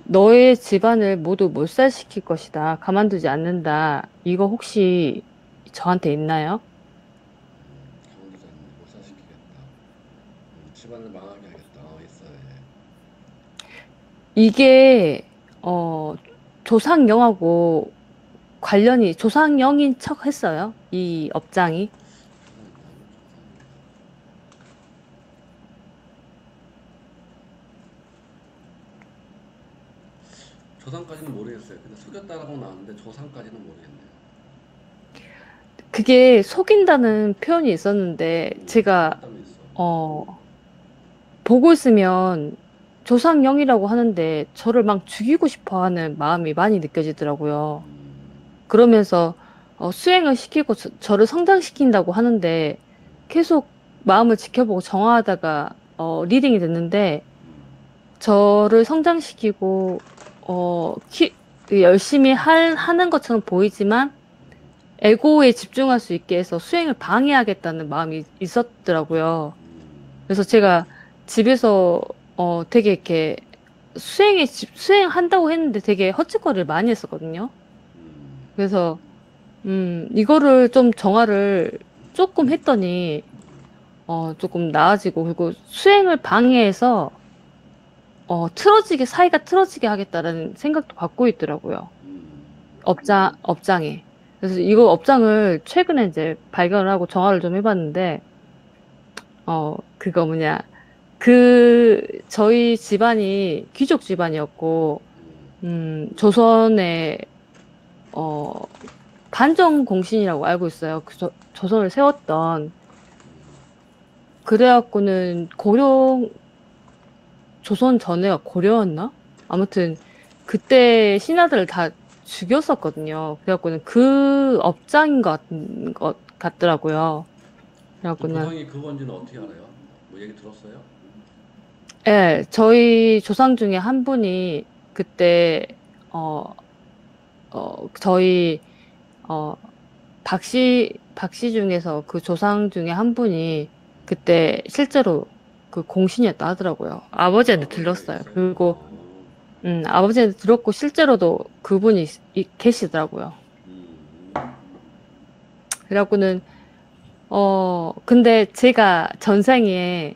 너의 집안을 모두 몰살시킬 것이다. 가만두지 않는다. 이거 혹시 저한테 있나요? 강원도자는 몰살시키겠다. 집안을 망하게 하겠다. 있어요. 예. 이게, 조상영하고 조상영인 척 했어요. 이 업장이. 조상까지는 모르겠어요. 근데 속였다라고 나왔는데 조상까지는 모르겠네요. 그게 속인다는 표현이 있었는데, 제가, 속였다면 있어. 어, 보고 있으면 조상영이라고 하는데, 저를 막 죽이고 싶어 하는 마음이 많이 느껴지더라고요. 그러면서, 수행을 시키고 저를 성장시킨다고 하는데, 계속 마음을 지켜보고 정화하다가, 리딩이 됐는데, 저를 성장시키고, 열심히 하는 것처럼 보이지만, 에고에 집중할 수 있게 해서 수행을 방해하겠다는 마음이 있었더라고요. 그래서 제가 집에서 되게 이렇게 수행한다고 했는데 되게 헛짓거리를 많이 했었거든요. 그래서 이거를 좀 정화를 조금 했더니 조금 나아지고, 그리고 수행을 방해해서 사이가 틀어지게 하겠다라는 생각도 갖고 있더라고요. 업장에. 그래서 이거 업장을 최근에 이제 발견을 하고 정화를 좀 해봤는데, 그거 뭐냐. 저희 집안이 귀족 집안이었고, 음, 조선의, 어, 반정 공신이라고 알고 있어요. 조선을 세웠던. 그래갖고는 조선 전에가 고려였나? 아무튼, 그때 신하들을 다 죽였었거든요. 그래갖고는 그 업장인 것 같더라고요. 그 그래갖고는, 조상이 그건지는 어떻게 알아요? 뭐 얘기 들었어요? 예, 저희 조상 중에 한 분이 그때, 어, 저희, 어, 박씨 중에서 그 조상 중에 한 분이 그때 실제로 그 공신이었다 하더라고요. 아버지한테 아, 그런 얘기가 들었어요. 있어요? 그리고, 아버지한테 들었고 실제로도 그분이 계시더라고요. 음, 그래갖고는, 근데 제가 전생에,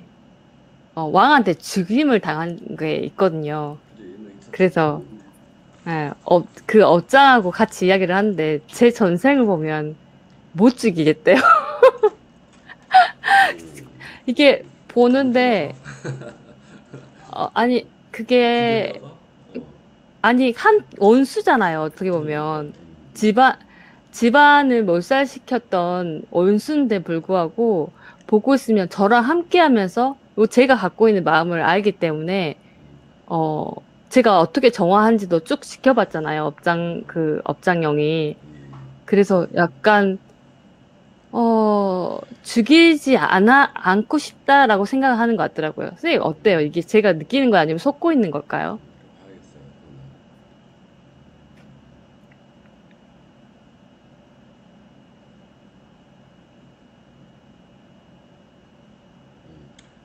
왕한테 죽임을 당한 게 있거든요. 그죠, 옛날에 있었죠. 그래서, 예, 그 업장하고 같이 이야기를 하는데 제 전생을 보면 못 죽이겠대요. 음, 이게 돈 보는데, 들여서? 아니, 그게, 기대서? 아니, 한 원수잖아요. 어떻게 그러니까. 보면. 집안, 집안을 몰살시켰던 원수인데 불구하고, 보고 있으면 저랑 함께 하면서, 요 제가 갖고 있는 마음을 알기 때문에, 어, 제가 어떻게 정화한지도 쭉 지켜봤잖아요. 업장영이. 그래서 약간, 죽이지 않고 싶다라고 생각을 하는 것 같더라고요. 선생님, 어때요? 이게 제가 느끼는 거 아니면 속고 있는 걸까요? 봐야겠어요.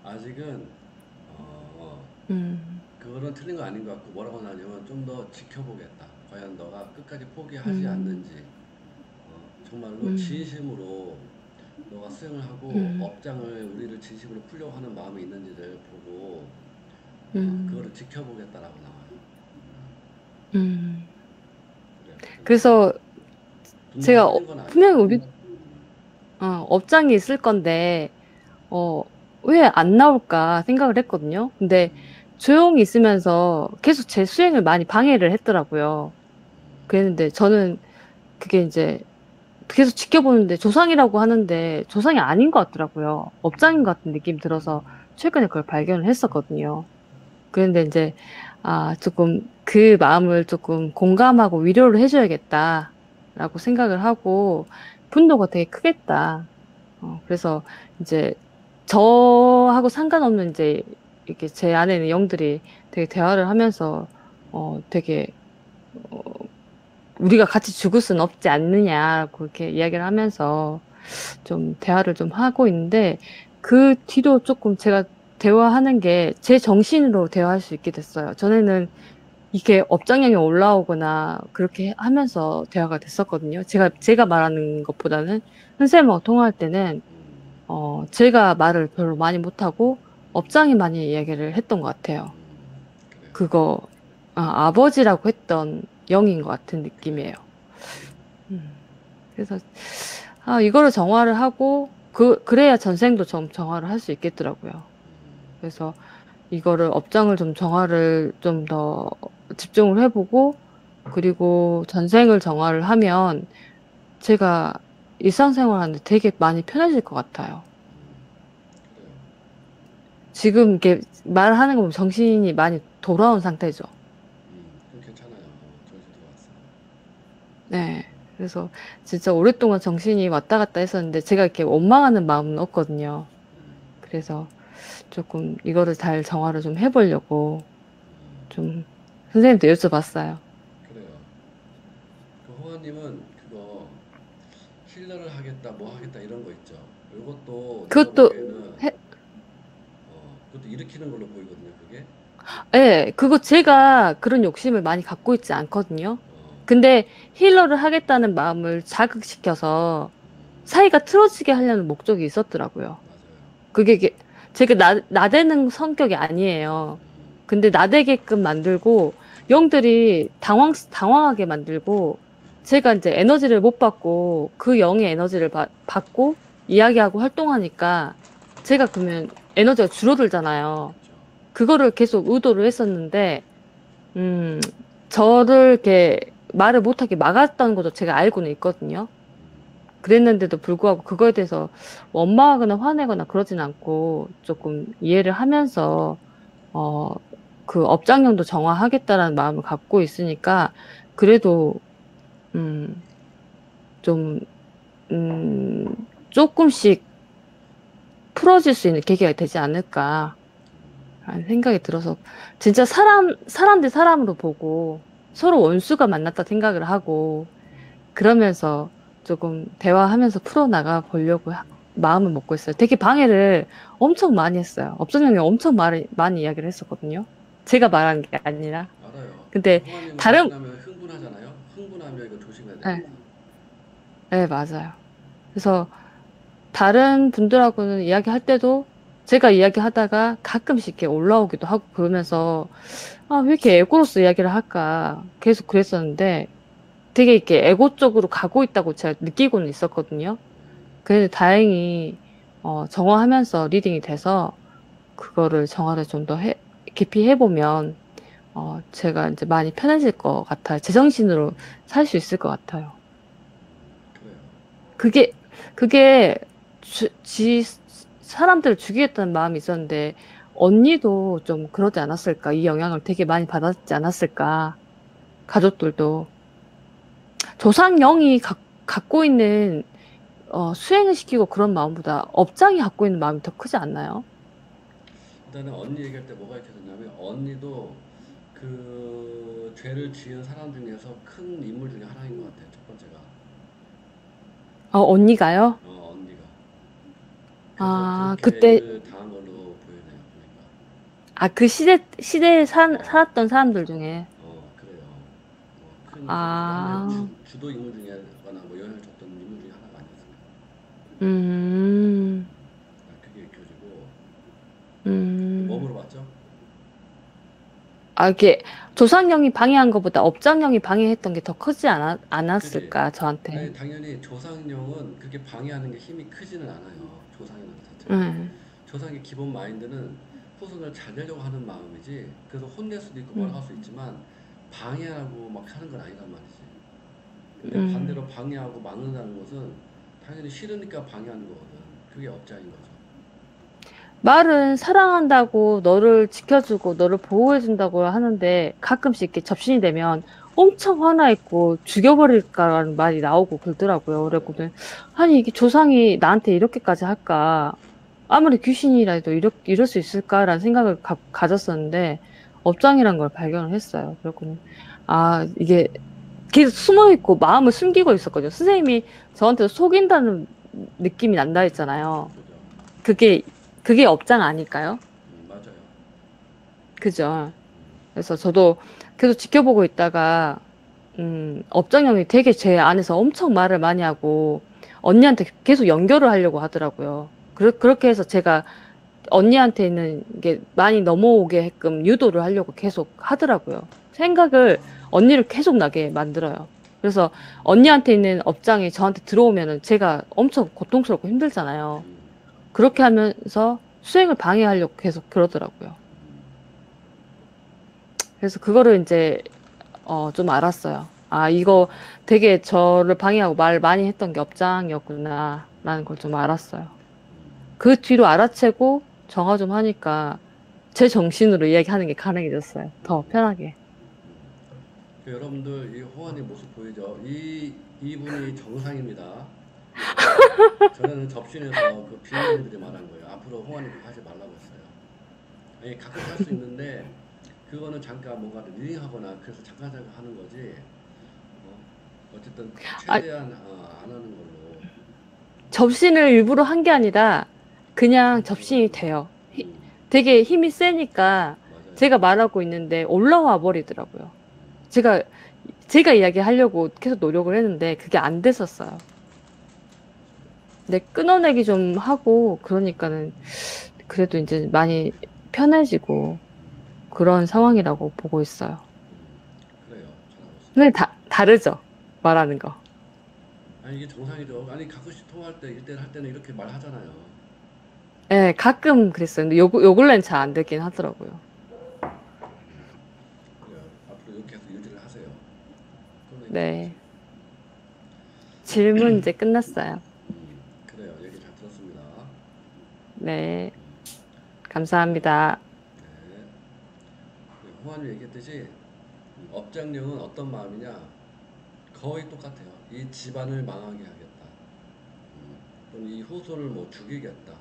아직은 음, 그거는 틀린 거 아닌 것 같고 뭐라고 하냐면 좀 더 지켜보겠다. 과연 너가 끝까지 포기하지 음, 않는지 정말로 음, 진심으로 너가 수행을 하고 음, 업장을 우리를 진심으로 풀려고 하는 마음이 있는지를 보고 음, 그거를 지켜보겠다라고 나와요. 음. 그래요. 그래서 분명히 제가 틀린 건 아니에요. 분명히 우리, 업장이 있을 건데, 왜 안 나올까 생각을 했거든요. 근데 조용히 있으면서 계속 제 수행을 많이 방해를 했더라고요. 그랬는데 저는 그게 이제 계속 지켜보는데 조상이라고 하는데 조상이 아닌 것 같더라고요. 업장인 것 같은 느낌이 들어서 최근에 그걸 발견을 했었거든요. 그런데 이제, 조금 그 마음을 조금 공감하고 위로를 해줘야겠다라고 생각을 하고 분노가 되게 크겠다. 그래서 이제 저하고 상관없는 이제 이렇게 제 안에 있는 영들이 되게 대화를 하면서 되게 어, 우리가 같이 죽을 수는 없지 않느냐 그렇게 이야기를 하면서 좀 대화를 좀 하고 있는데 그 뒤로 조금 제가 대화하는 게 제 정신으로 대화할 수 있게 됐어요. 전에는 이게 업장량이 올라오거나 그렇게 하면서 대화가 됐었거든요. 제가 말하는 것보다는 선생님하고 통화할 때는 제가 말을 별로 많이 못하고 업장이 많이 이야기를 했던 것 같아요. 그래요. 그거 아버지라고 했던 영인 것 같은 느낌이에요. 음. 그래서 이거를 정화를 하고 그래야 전생도 좀 정화를 할 수 있겠더라고요. 그래서 이거를 업장을 좀 정화를 좀 더 집중을 해보고 그리고 전생을 정화를 하면 제가 일상생활하는데 되게 많이 편해질 것 같아요. 그래요. 지금 이렇게 말하는 거 보면 정신이 많이 돌아온 상태죠. 그럼 괜찮아요. 정신 들어왔어요. 네. 그래서 진짜 오랫동안 정신이 왔다 갔다 했었는데 제가 이렇게 원망하는 마음은 없거든요. 그래서 조금 이거를 잘 정화를 좀 해보려고 좀 선생님도 여쭤봤어요. 그래요. 그 호아님은 그거 힐러를 하겠다, 뭐 하겠다 이런 거 있죠. 이것도 제가 그것도 보기에는 해, 그것도 일으키는 걸로 보이거든요. 그게. 예, 그거 제가 그런 욕심을 많이 갖고 있지 않거든요. 어, 근데 힐러를 하겠다는 마음을 자극시켜서 사이가 틀어지게 하려는 목적이 있었더라고요. 맞아요. 제가 나대는 성격이 아니에요. 근데 나대게끔 만들고, 영들이 당황하게 만들고, 제가 이제 에너지를 못 받고, 그 영의 에너지를 받고, 이야기하고 활동하니까, 제가 그러면 에너지가 줄어들잖아요. 그렇죠. 그거를 계속 의도를 했었는데, 음, 저를 이렇게 말을 못하게 막았다는 것도 제가 알고는 있거든요. 그랬는데도 불구하고 그거에 대해서 원망하거나 화내거나 그러진 않고 조금 이해를 하면서, 어, 그 업장령도 정화하겠다라는 마음을 갖고 있으니까, 그래도, 음, 좀, 음, 조금씩 풀어질 수 있는 계기가 되지 않을까 하는 생각이 들어서, 진짜 사람 대 사람으로 보고, 서로 원수가 만났다 생각을 하고, 그러면서 조금 대화하면서 풀어나가 보려고 마음을 먹고 있어요. 되게 방해를 엄청 많이 했어요. 업선영이 엄청 많이 이야기를 했었거든요. 제가 말한 게 아니라. 알아요. 근데 호환님은 다른, 접신하면 흥분하잖아요. 흥분하면 이거 조심해야 네, 됩니다. 네, 맞아요. 그래서 다른 분들하고는 이야기할 때도 제가 이야기하다가 가끔씩 이렇게 올라오기도 하고 그러면서 아, 왜 이렇게 에고로서 이야기를 할까 계속 그랬었는데 되게 이렇게 에고 쪽으로 가고 있다고 제가 느끼고는 있었거든요. 그래도 다행히 정화하면서 리딩이 돼서 그거를 정화를 좀 더 깊이 해보면 제가 이제 많이 편해질 것 같아요. 제정신으로 살 수 있을 것 같아요. 그래요. 그게 그게 사람들을 죽이겠다는 마음이 있었는데 언니도 좀 그러지 않았을까? 이 영향을 되게 많이 받았지 않았을까? 가족들도 조상영이 갖고 있는 수행을 시키고 그런 마음보다 업장이 갖고 있는 마음이 더 크지 않나요? 일단은 언니 얘기할 때 뭐가 이렇게 됐냐면 언니도 그 죄를 지은 사람 중에서 큰 인물 중에 하나인 것 같아요. 첫 번째가 언니가요? 언니가 그래서 아, 그렇게 그때, 일을 당한 걸로 보이네요. 보니까 그 시대에 어, 살았던 사람들 중에, 그래요. 큰 이제 하나의 아, 주도 인물 중에 하거나 뭐 영향을 줬던 인물 중에 하나가 아니었을까. 음, 그게 느껴지고 뭐 음. 물어봤죠? 이게 조상영이 방해한 것보다 업장영이 방해했던 게 더 크지 그지? 않았을까, 저한테. 아니, 당연히 조상령은 그렇게 방해하는 게 힘이 크지는 않아요. 조상이라는 자체가. 음, 조상의 기본 마인드는 후손을 잘 되려고 하는 마음이지. 그래서 혼낼 수도 있고 뭐라 음, 할 수 있지만 방해하고 막 하는 건 아니란 말이지. 근데 음. 반대로 방해하고 막는다는 것은 당연히 싫으니까 방해하는 거거든. 그게 업장인 거죠. 말은 사랑한다고 너를 지켜주고 너를 보호해준다고 하는데 가끔씩 이렇게 접신이 되면 엄청 화나 있고 죽여버릴까라는 말이 나오고 그러더라고요. 그래고는 아니 이게 조상이 나한테 이렇게까지 할까? 아무리 귀신이라도 이럴 수 있을까라는 생각을 가졌었는데 업장이란 걸 발견을 했어요. 그래고는 이게 계속 숨어 있고 마음을 숨기고 있었거든요. 선생님이 저한테 속인다는 느낌이 난다 했잖아요. 그죠? 그게 그게 업장 아닐까요? 맞아요. 그죠? 그래서 저도 계속 지켜보고 있다가 업장형이 되게 제 안에서 엄청 말을 많이 하고 언니한테 계속 연결을 하려고 하더라고요. 그렇게 해서 제가 언니한테 있는 게 많이 넘어오게끔 유도를 하려고 계속 하더라고요. 생각을 언니를 계속 나게 만들어요. 그래서 언니한테 있는 업장이 저한테 들어오면은 제가 엄청 고통스럽고 힘들잖아요. 음, 그렇게 하면서 수행을 방해하려고 계속 그러더라고요. 그래서 그거를 이제 좀 알았어요. 이거 되게 저를 방해하고 말 많이 했던 게 업장이었구나 라는 걸 좀 알았어요. 그 뒤로 알아채고 정화 좀 하니까 제 정신으로 이야기하는 게 가능해졌어요. 더 편하게. 그 여러분들 이 호환의 모습 보이죠? 이분이 정상입니다. 저는 접신에서 그 비밀들이 말한 거예요. 앞으로 호환이 그거 하지 말라고 했어요. 아니 가끔 할 수 있는데 그거는 잠깐 뭔가 리딩하거나 그래서 잠깐 하는 거지. 어쨌든 아, 최대한 안 하는 걸로. 접신을 일부러 한 게 아니라 그냥 접신이 돼요. 음, 되게 힘이 세니까 맞아요. 제가 말하고 있는데 올라와 버리더라고요. 제가 제가 이야기하려고 계속 노력을 했는데 그게 안 됐었어요. 근데 끊어내기 좀 하고 그러니까는 그래도 이제 많이 편해지고 그런 상황이라고 보고 있어요. 그래요. 잘하고 있어요. 근데 다르죠. 말하는 거. 아니 이게 정상이죠. 아니 가끔씩 통화할 때 1대1 할 때는 이렇게 말하잖아요. 예, 가끔 그랬어요. 근데 요 근래는 잘 안 되긴 하더라고요. 그래요. 앞으로 이렇게 해서 유지를 하세요. 그러면 네. 괜찮지. 질문 이제 끝났어요. 그래요. 얘기 잘 들었습니다. 네. 그래요. 감사합니다. 네. 호환이 얘기했듯이 업장령은 어떤 마음이냐? 거의 똑같아요. 이 집안을 망하게 하겠다. 또는 이 후손을 뭐 죽이겠다.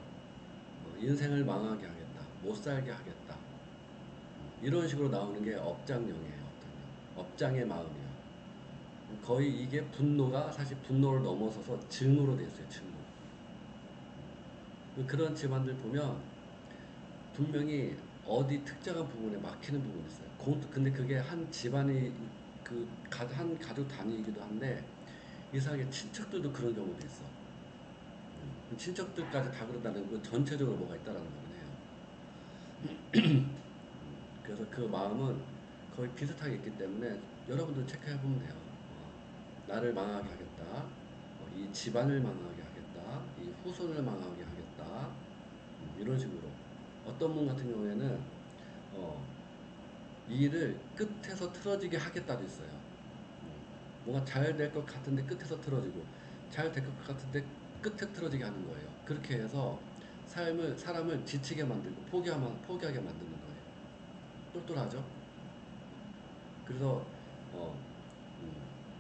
인생을 망하게 하겠다. 못 살게 하겠다. 이런 식으로 나오는 게 업장령이에요. 업장령. 업장의 마음이에요. 거의 이게 분노가 사실 분노를 넘어서서 증오로 돼 있어요. 증오. 그런 집안들 보면 분명히 어디 특정한 부분에 막히는 부분이 있어요. 근데 그게 한 집안이 한 가족 단위이기도 한데 이상하게 친척들도 그런 경우도 있어. 친척들까지 다 그런다는 건 전체적으로 뭐가 있다라는 거긴 해요. 그래서 그 마음은 거의 비슷하게 있기 때문에 여러분들 체크해 보면 돼요. 나를 망하게 하겠다. 이 집안을 망하게 하겠다. 이 후손을 망하게 하겠다. 이런 식으로. 어떤 분 같은 경우에는 이 일을 끝에서 틀어지게 하겠다도 있어요. 뭔가 잘 될 것 같은데 끝에서 틀어지고 잘 될 것 같은데 끝에 틀어지게 하는 거예요. 그렇게 해서 사람을 지치게 만들고 포기하게 만드는 거예요. 똘똘하죠? 그래서 어,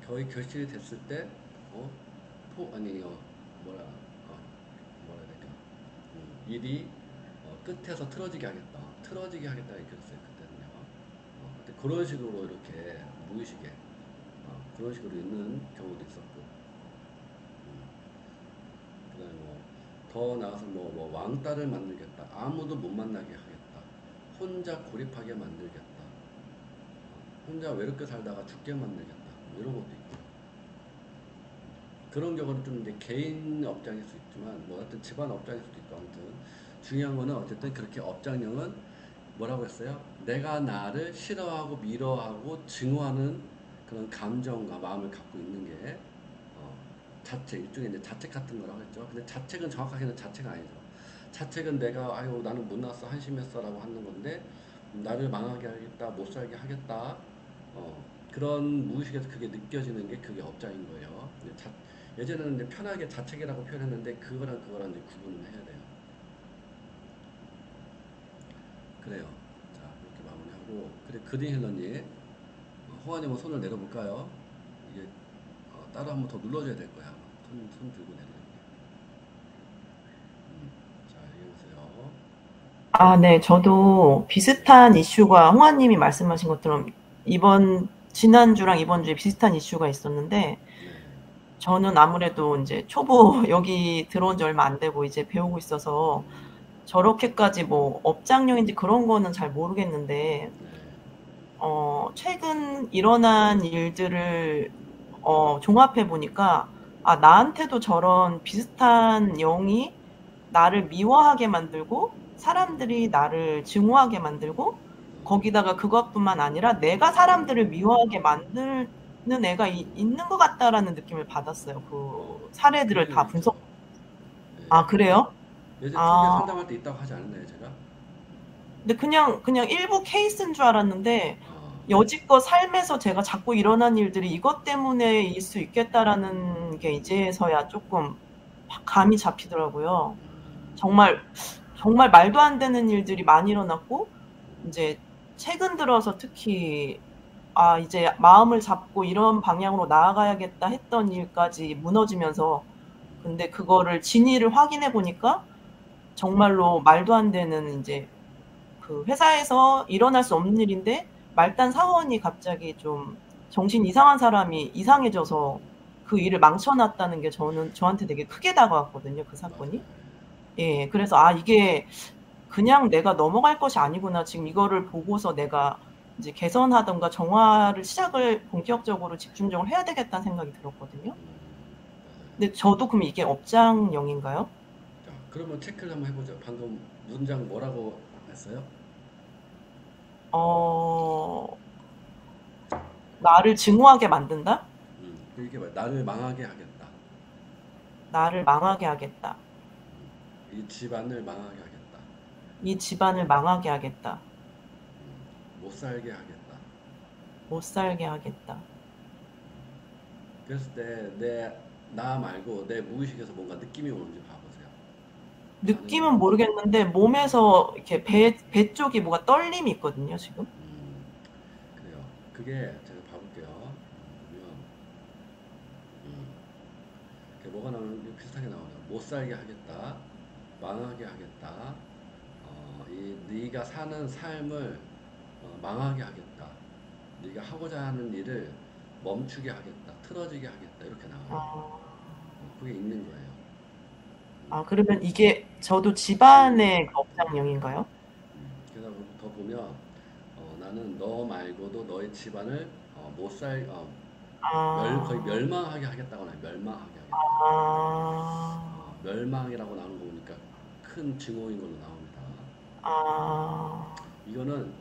거의 결실이 됐을 때 어, 아니 뭐라 해야 될까? 일이 끝에서 틀어지게 하겠다 이렇게 했어요. 그때는요. 근데 그런 식으로 이렇게 무의식에 그런 식으로 있는 경우도 있었고, 그다음에 더 나아서 뭐 왕따를 만들겠다, 아무도 못 만나게 하겠다, 혼자 고립하게 만들겠다, 혼자 외롭게 살다가 죽게 만들겠다, 뭐 이런 것도 있고. 그런 경우는 좀 이제 개인 업장일 수 있지만 뭐 하여튼 집안 업장일 수도 있고, 아무튼 중요한 거는 어쨌든 그렇게 업장령은 뭐라고 했어요? 내가 나를 싫어하고 미워하고 증오하는 그런 감정과 마음을 갖고 있는 게 자책, 일종의 이제 자책 같은 거라고 했죠. 근데 자책은 정확하게는 자책 아니죠. 자책은 내가 아유 나는 못났어 한심했어라고 하는 건데, 나를 망하게 하겠다, 못 살게 하겠다, 그런 무의식에서 그게 느껴지는 게 그게 업장인 거예요. 예전에는 이제 편하게 자책이라고 표현했는데 그거랑 이제 구분을 해야 돼요. 그래요. 자, 이렇게 마무리하고, 그래, 그린 힐러님, 호환이 뭐 손을 내려볼까요? 이게 따로 한번 더 눌러줘야 될 거야. 손 들고 내리는 게. 자, 얘기해보세요. 아, 네. 저도 비슷한 이슈가 홍아님이 말씀하신 것처럼 지난주랑 이번 주에 비슷한 이슈가 있었는데, 네, 저는 아무래도 이제 초보 여기 들어온 지 얼마 안 되고 이제 배우고 있어서 저렇게까지 뭐 업장령인지 그런 거는 잘 모르겠는데, 네, 최근 일어난 일들을 종합해 보니까, 아, 나한테도 저런 비슷한 영이 나를 미워하게 만들고 사람들이 나를 증오하게 만들고, 거기다가 그것뿐만 아니라 내가 사람들을 미워하게 만드는 애가 있는 것 같다라는 느낌을 받았어요. 그 사례들을 분명히 다 있죠. 분석. 네. 아, 그래요? 예전 초기에 아, 상담할 때 있다고 하지 않았나요, 제가? 근데 그냥 일부 케이스인 줄 알았는데, 아, 여지껏 삶에서 제가 자꾸 일어난 일들이 이것 때문에일 수 있겠다라는 게 이제서야 조금 감이 잡히더라고요. 정말 정말 말도 안 되는 일들이 많이 일어났고, 이제 최근 들어서 특히 아, 이제 마음을 잡고 이런 방향으로 나아가야겠다 했던 일까지 무너지면서, 근데 그거를 진위를 확인해 보니까 정말로 말도 안 되는 이제 그 회사에서 일어날 수 없는 일인데, 말단 사원이 갑자기 좀 정신 이상한 사람이 이상해져서 그 일을 망쳐놨다는 게 저한테 되게 크게 다가왔거든요, 그 사건이. 맞아요. 예, 그래서 아, 이게 그냥 내가 넘어갈 것이 아니구나. 지금 이거를 보고서 내가 이제 개선하던가 정화를 시작을 본격적으로 집중적으로 해야 되겠다는 생각이 들었거든요. 맞아요. 근데 저도 그럼 이게 업장령인가요? 자, 그러면 체크를 한번 해보죠. 방금 문장 뭐라고 했어요? 어, 나를 증오하게 만든다? 이게 뭐야? 나를 망하게 하겠다. 나를 망하게 하겠다. 이 집안을 망하게 하겠다. 이 집안을 망하게 하겠다. 못 살게 하겠다. 못 살게 하겠다. 그랬을 때 나 말고 내 무의식에서 뭔가 느낌이 오는지 봐보세요. 느낌은 모르겠는데 몸에서 이렇게 배 쪽이 뭐가 떨림이 있거든요, 지금. 그래요. 그게 제가 봐볼게요. 보면 그게 뭐가 나오는 비슷하게 나오네요. 못 살게 하겠다. 망하게 하겠다. 이 네가 사는 삶을 망하게 하겠다. 네가 하고자 하는 일을 멈추게 하겠다. 틀어지게 하겠다. 이렇게 나와요. 그게 있는 거예요. 그러면 이게 저도 집안의 그 업장령인가요? 그래서 더 보면 나는 너 말고도 너의 집안을 거의 멸망하게 하겠다거나 멸망하게 하겠다. 멸망이라고 나오는 거 보니까 큰 증오인 걸로 나옵니다. 이거는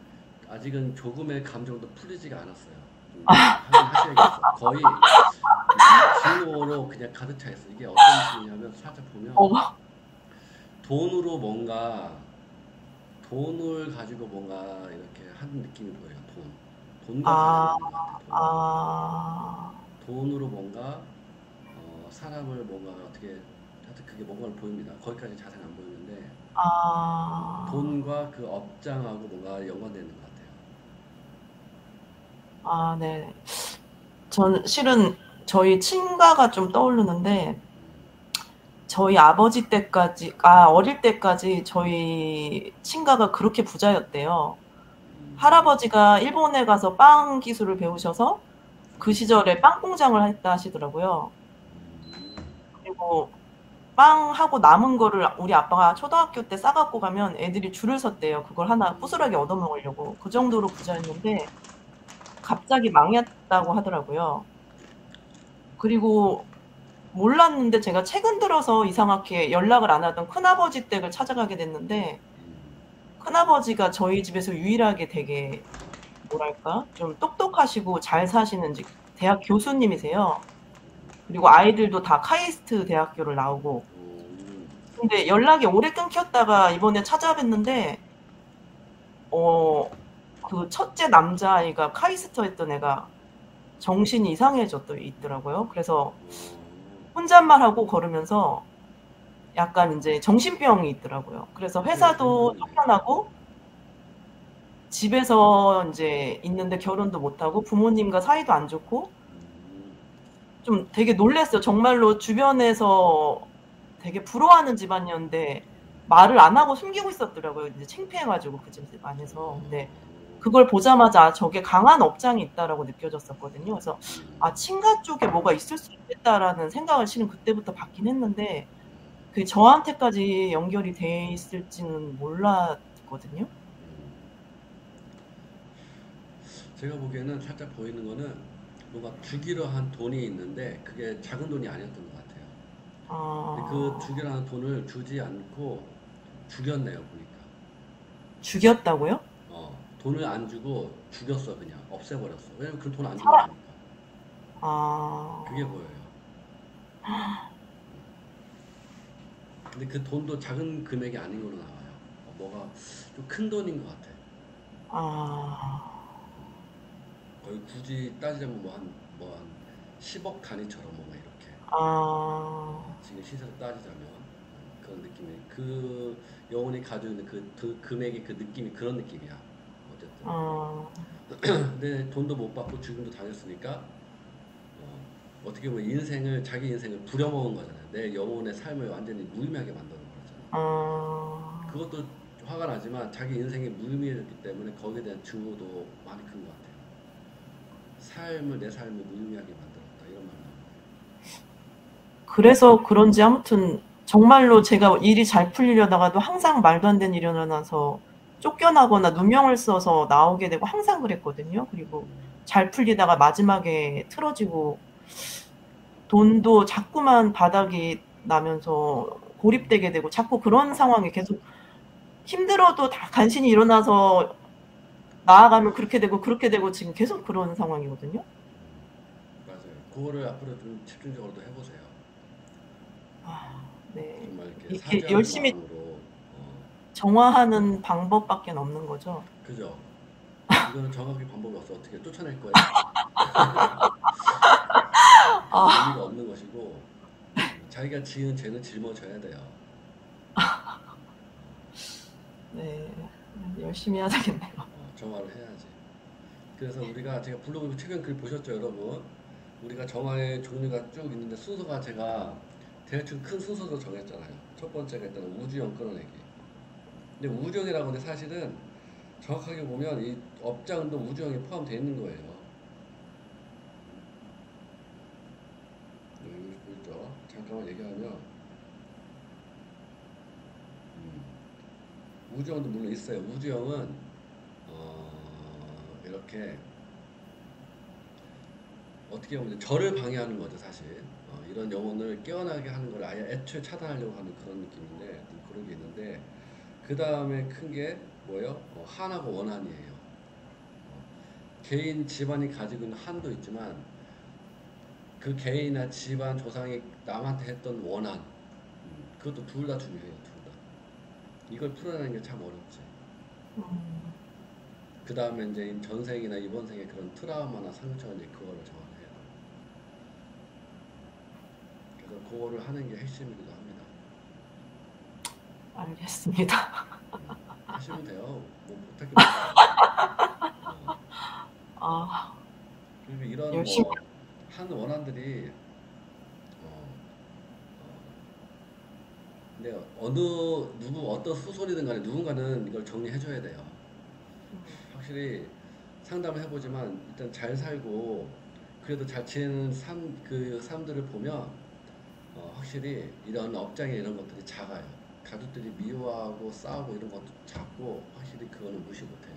아직은 조금의 감정도 풀리지가 않았어요. 좀 확인하셔야겠어요. 거의 증오로 그냥 가득 차 있어. 이게 어떤 느낌이냐면 살짝 보면 돈으로 돈을 가지고 뭔가 이렇게 하는 느낌이 보여요. 돈과 관련된 것 같아요. 돈으로 뭔가 사람을 뭔가 어떻게 하여튼 그게 뭔가를 보입니다. 거기까지 자세히 안 보이는데 돈과 그 업장하고 뭔가 연관되는 것 같아요. 네. 전 실은 저희 친가가 좀 떠오르는데 저희 아버지 때까지 어릴 때까지 저희 친가가 그렇게 부자였대요. 할아버지가 일본에 가서 빵 기술을 배우셔서 그 시절에 빵 공장을 했다 하시더라고요. 그리고 빵 하고 남은 거를 우리 아빠가 초등학교 때 싸갖고 가면 애들이 줄을 섰대요. 그걸 하나 부스러기 얻어먹으려고. 그 정도로 부자였는데 갑자기 망했다고 하더라고요. 그리고 몰랐는데 제가 최근 들어서 이상하게 연락을 안 하던 큰아버지 댁을 찾아가게 됐는데 큰아버지가 저희 집에서 유일하게 되게 뭐랄까 좀 똑똑하시고 잘 사시는 대학 교수님이세요. 그리고 아이들도 다 카이스트 대학교를 나오고. 근데 연락이 오래 끊겼다가 이번에 찾아뵀는데 그 첫째 남자아이가 카이스트 했던 애가 정신이 이상해졌더 있더라고요. 그래서 혼잣말하고 걸으면서 약간 이제 정신병이 있더라고요. 그래서 회사도 쫓겨나고 집에서 이제 있는데 결혼도 못하고 부모님과 사이도 안 좋고 좀 되게 놀랐어요. 정말로 주변에서 되게 부러워하는 집안이었는데 말을 안 하고 숨기고 있었더라고요. 이제 창피해가지고 그 집 안에서. 근데 그걸 보자마자 저게 강한 업장이 있다라고 느껴졌었거든요. 그래서 친가 쪽에 뭐가 있을 수 있겠다라는 생각을 실은 그때부터 받긴 했는데 그게 저한테까지 연결이 돼 있을지는 몰랐거든요. 제가 보기에는 살짝 보이는 거는 뭔가 주기로 한 돈이 있는데 그게 작은 돈이 아니었던 것 같아요. 근데 그 주기로 한 돈을 주지 않고 죽였네요, 보니까. 죽였다고요? 돈을 안 주고 죽였어, 그냥 없애버렸어. 왜냐면 그 돈 안 주고 하니까. 그게 보여요. 근데 그 돈도 작은 금액이 아닌 걸로 나와요. 뭐가 좀 큰 돈인 것 같아. 거의 굳이 따지자면 한 10억 단위처럼 뭔가 이렇게. 지금 시세로 따지자면 그런 느낌이. 그 영혼이 가지고 있는 그 금액의 그 느낌이 그런 느낌이야. 어쨌든. 근데 돈도 못 받고 죽음도 당했으니까 어떻게 보면 자기 인생을 부려먹은 거잖아요. 내 영혼의 삶을 완전히 무의미하게 만드는 거잖아요. 그것도 화가 나지만 자기 인생이 무의미해졌기 때문에 거기에 대한 증오도 많이 큰 것 같아요. 내 삶을 무의미하게 만들었다 이런 말 나와요. 그래서 그런지 아무튼 정말로 제가 일이 잘 풀리려다가도 항상 말도 안 되는 일이 일어나서 쫓겨나거나 누명을 써서 나오게 되고 항상 그랬거든요. 그리고 잘 풀리다가 마지막에 틀어지고 돈도 자꾸만 바닥이 나면서 고립되게 되고 자꾸 그런 상황이 계속 힘들어도 다 간신히 일어나서 나아가면 그렇게 되고 지금 계속 그런 상황이거든요. 맞아요. 그거를 앞으로 좀 집중적으로 도 해보세요. 네. 정말 이렇게 이렇게 사죄하는 열심히 마음으로 정화하는 방법밖에 없는 거죠. 그죠? 이거는 정확히 방법이 없어. 어떻게 쫓아낼 거예요? 아, 의미가 없는 것이고 자기가 지은 죄는 짊어져야 돼요. 네. 열심히 해야 되겠네요. 정화를 해야지. 그래서 우리가 제가 블로그 최근 글 보셨죠, 여러분? 우리가 정화의 종류가 쭉 있는데 순서가 제가 대충 큰 순서도 정했잖아요. 첫 번째가 일단 우주형 끌어내기. 근데 우주형이라고 하는데 사실은 정확하게 보면 이 업장도 우주형이 포함되어 있는 거예요. 여기 보이죠? 잠깐만 얘기하면 우주형도 물론 있어요. 우주형은 이렇게 어떻게 보면 절을 방해하는 거죠, 사실. 이런 영혼을 깨어나게 하는 걸 아예 애초에 차단하려고 하는 그런 느낌인데, 그런 게 있는데, 그 다음에 큰 게 뭐예요? 한하고 원한이에요. 개인 집안이 가지고 있는 한도 있지만, 그 개인이나 집안 조상이 남한테 했던 원한, 그것도 둘 다 중요해요, 둘 다. 이걸 풀어내는 게 참 어렵지. 그 다음에 이제 전생이나 이번 생에 그런 트라우마나 상처, 이제 그거를 정확해요. 그래서 그거를 하는 게 핵심이기도 합니다. 알겠습니다. 하시면 돼요. 뭐 못할 게 없어요. 아, 그리고 이런 열심히. 뭐 한 원한들이 근데 어떤 수소리든 간에 누군가는 이걸 정리해줘야 돼요. 확실히 상담을 해보지만 일단 잘 살고 그래도 잘 지내는 그 사람들을 보면 확실히 이런 업장에 이런 것들이 작아요. 가족들이 미워하고 싸우고 이런 것도 작고 확실히 그거는 무시 못해요.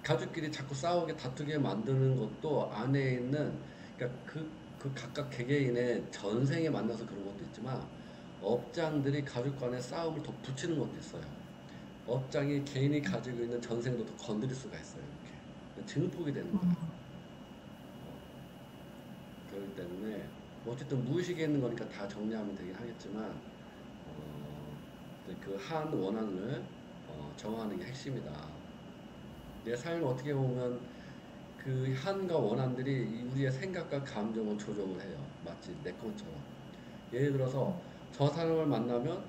가족끼리 자꾸 싸우게 다투게 만드는 것도 안에 있는 그러니까 그 각각 개개인의 전생에 만나서 그런 것도 있지만 업장들이 가족 간의 싸움을 더 붙이는 것도 있어요. 업장이 개인이 가지고 있는 전생도 더 건드릴 수가 있어요. 이렇게 증폭이 되는 거예요. 그렇기 때문에 어쨌든 무의식에 있는 거니까 다 정리하면 되긴 하겠지만 그 한 원한을 정하는 게 핵심이다. 내 삶을 어떻게 보면 그 한과 원한들이 우리의 생각과 감정을 조종을 해요. 마치 내 것처럼. 예를 들어서 저 사람을 만나면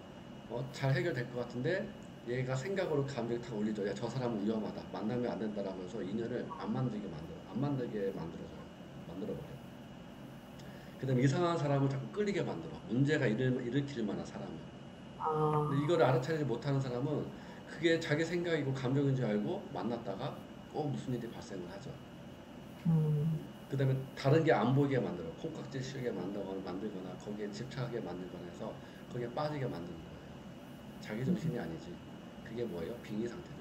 잘 해결될 것 같은데 얘가 생각으로 감정이 탁 올리죠. 야, 저 사람은 위험하다. 만나면 안 된다라고 해서 인연을 안 만들게 만들어줘요. 만들어버려요. 그 다음에 이상한 사람을 자꾸 끌리게 만들어. 문제가 일으킬 만한 사람을. 근데 이걸 알아차리지 못하는 사람은 그게 자기 생각이고 감정인 줄 알고 만났다가 꼭 무슨 일이 발생을 하죠. 그 다음에 다른 게 안 보이게 만들어. 콩깍지 씌우게 만들거나 거기에 집착하게 만들거나 해서 거기에 빠지게 만드는 거예요. 자기 정신이 아니지. 그게 뭐예요? 빙의 상태죠.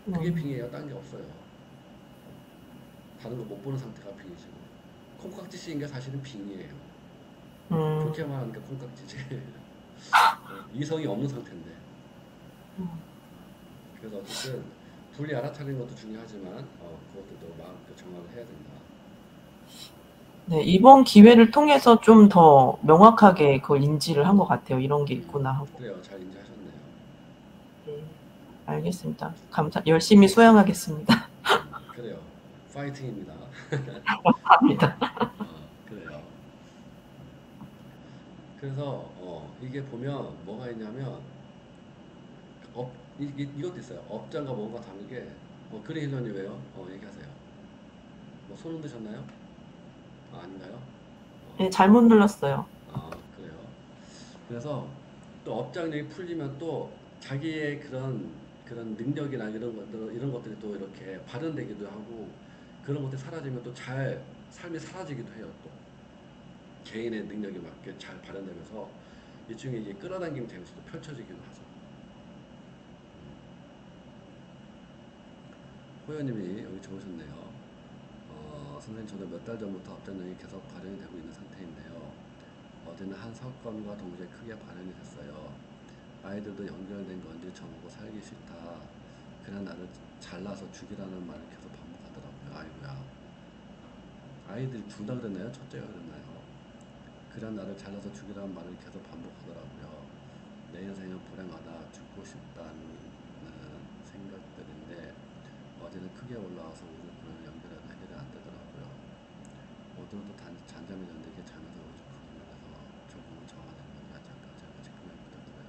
빙의. 그게 빙의예요. 딴 게 없어요. 다른 거 못 보는 상태가 빙의시고 콩깍지 씌인 게 사실은 빙의예요. 좋게 말하니까 콩깍지지. 이성이 없는 상태인데. 그래서 어쨌든 분리 알아차리는 것도 중요하지만 그것도 마음 정확을 해야 된다. 네, 이번 기회를 통해서 좀 더 명확하게 그걸 인지를 한 것 같아요. 이런 게 있구나 하고. 그래요. 잘 인지하셨네요. 네, 알겠습니다. 열심히 수행하겠습니다. 그래요. 파이팅입니다. 합니다. 그래요. 그래서 이게 보면 뭐가 있냐면 이것도 있어요. 업장과 뭔가 다르게 그래 힐러님 왜요? 얘기하세요. 뭐 손 흔드셨나요? 아닌가요? 네, 잘못 눌렀어요. 그래요. 그래서 또 업장력이 풀리면 또 자기의 그런 능력이나 이런 것들이 또 이렇게 발현되기도 하고 그런 것들이 사라지면 또 잘 삶이 사라지기도 해요. 또 개인의 능력이 맞게 잘 발현되면서 일종의 이게 끌어당김이 되면서 또 펼쳐지기도 하죠. 호연님이 여기 적으셨네요. 선생님 저는 몇 달 전부터 업장력이 계속 발현이 되고 있는 상태인데요. 어제는 한 사건과 동시에 크게 발현이 됐어요. 아이들도 연결된 건지 저보고 살기 싫다. 그냥 나를 잘라서 죽이라는 말을 계속 반복하더라고요. 아이고야. 아이들이 둘 다 그랬나요? 첫째가 그랬나요? 그런 나를 잘라서 죽이라는 말을 계속 반복하더라고요. 내 인생은 불행하다, 죽고 싶다는 생각들인데 어제는 크게 올라와서 우주군을 연결해도 해결이 안 되더라고요. 오늘도 잠잠해졌는데 이게 자면서 우주군을 해서 조금은 정화되는 건지 잠깐 제가 체크해 부탁드려요.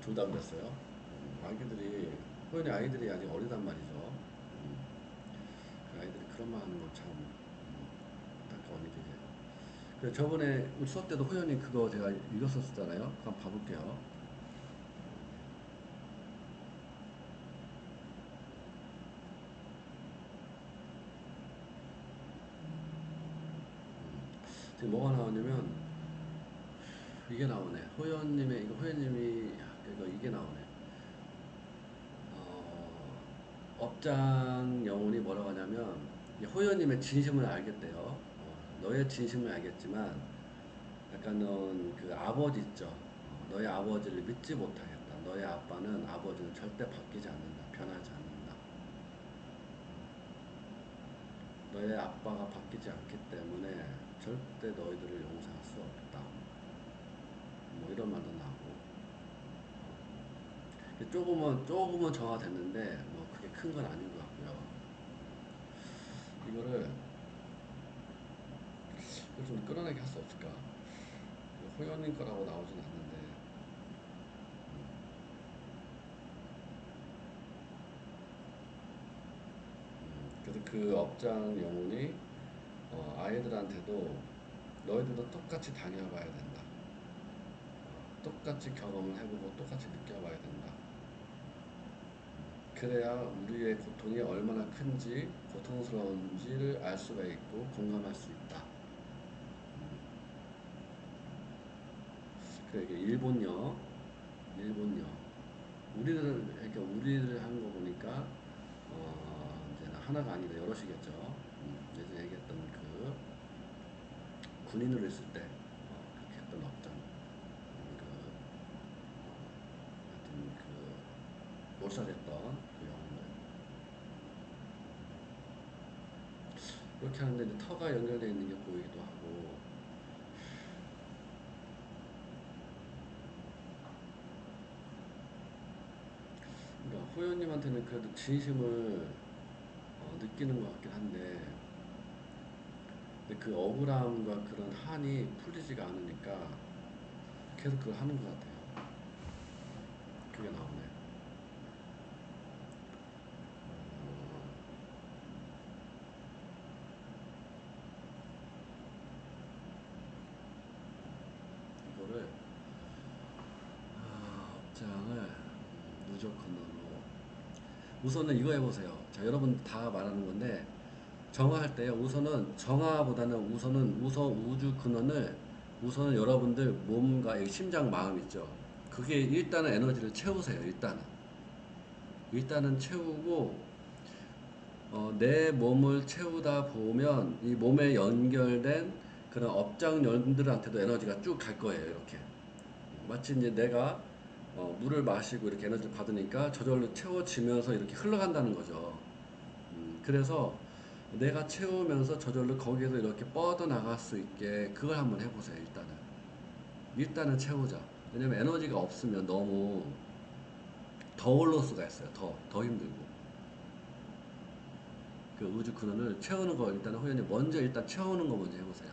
둘 다 그랬어요. 아기들이 호연이 아이들이 아직 어리단 말이죠. 그 아이들이 그런 말 하는 건참 안타까운 일이에요. 그 저번에 우리 수업 때도 호연이 그거 제가 읽었었잖아요. 한번 봐볼게요. 지금 뭐가 나오냐면 이게 나오네. 호연님의 이거 호연님이 이게 나오네. 업장 영혼이 뭐라고 하냐면 호연님의 진심을 알겠대요. 너의 진심을 알겠지만 약간은 그 아버지 있죠. 너의 아버지를 믿지 못하겠다. 너의 아빠는 아버지는 절대 바뀌지 않는다. 변하지 않는다. 너의 아빠가 바뀌지 않기 때문에 절대 너희들을 용서할 수 없다. 뭐 이런 말도 나오고 조금은 정화됐는데 뭐 그게 큰 건 아닌 것 같고요. 이거를 좀 끌어내게 할 수 없을까? 호연님 거라고 나오진 않는데 그래서 그 업장 영혼이 아이들한테도 너희들도 똑같이 다녀봐야 된다. 똑같이 경험을 해보고 똑같이 느껴봐야 된다. 그래야 우리의 고통이 얼마나 큰지 고통스러운지를 알 수가 있고 공감할 수 있다. 그래 이게 일본요. 우리들 하는 거 보니까 이제 하나가 아니라 여럿이겠죠. 예전에 얘기했던 그 군인으로 있을 때 그렇게 했던 업장 하여튼 몰살했던 그 영웅들 이렇게 하는데 이제 터가 연결되어 있는 게 보이기도 하고 그러니까 호연님한테는 그래도 진심을 느끼는 것 같긴 한데 근데 그 억울함과 그런 한이 풀리지가 않으니까 계속 그걸 하는 것 같아요. 그게 나오네. 이거를 업장을 누적 근원으로 우선은 이거 해보세요. 자 여러분 다 말하는 건데 정화할 때요. 우선은 정화보다는 우선은 우주 근원을 우선은 여러분들 몸과 심장 마음 있죠. 그게 일단은 에너지를 채우세요. 일단은 채우고 내 몸을 채우다 보면 이 몸에 연결된 그런 업장연들한테도 에너지가 쭉 갈 거예요. 이렇게 마치 이제 내가 물을 마시고 이렇게 에너지를 받으니까 저절로 채워지면서 이렇게 흘러간다는 거죠. 그래서 내가 채우면서 저절로 거기에서 이렇게 뻗어나갈 수 있게 그걸 한번 해보세요. 일단은 채우자. 왜냐면 에너지가 없으면 너무 더 올라올 수가 있어요. 더 힘들고. 그 우주 근원을 채우는 거 일단 호연이 먼저 일단 채우는 거 먼저 해보세요.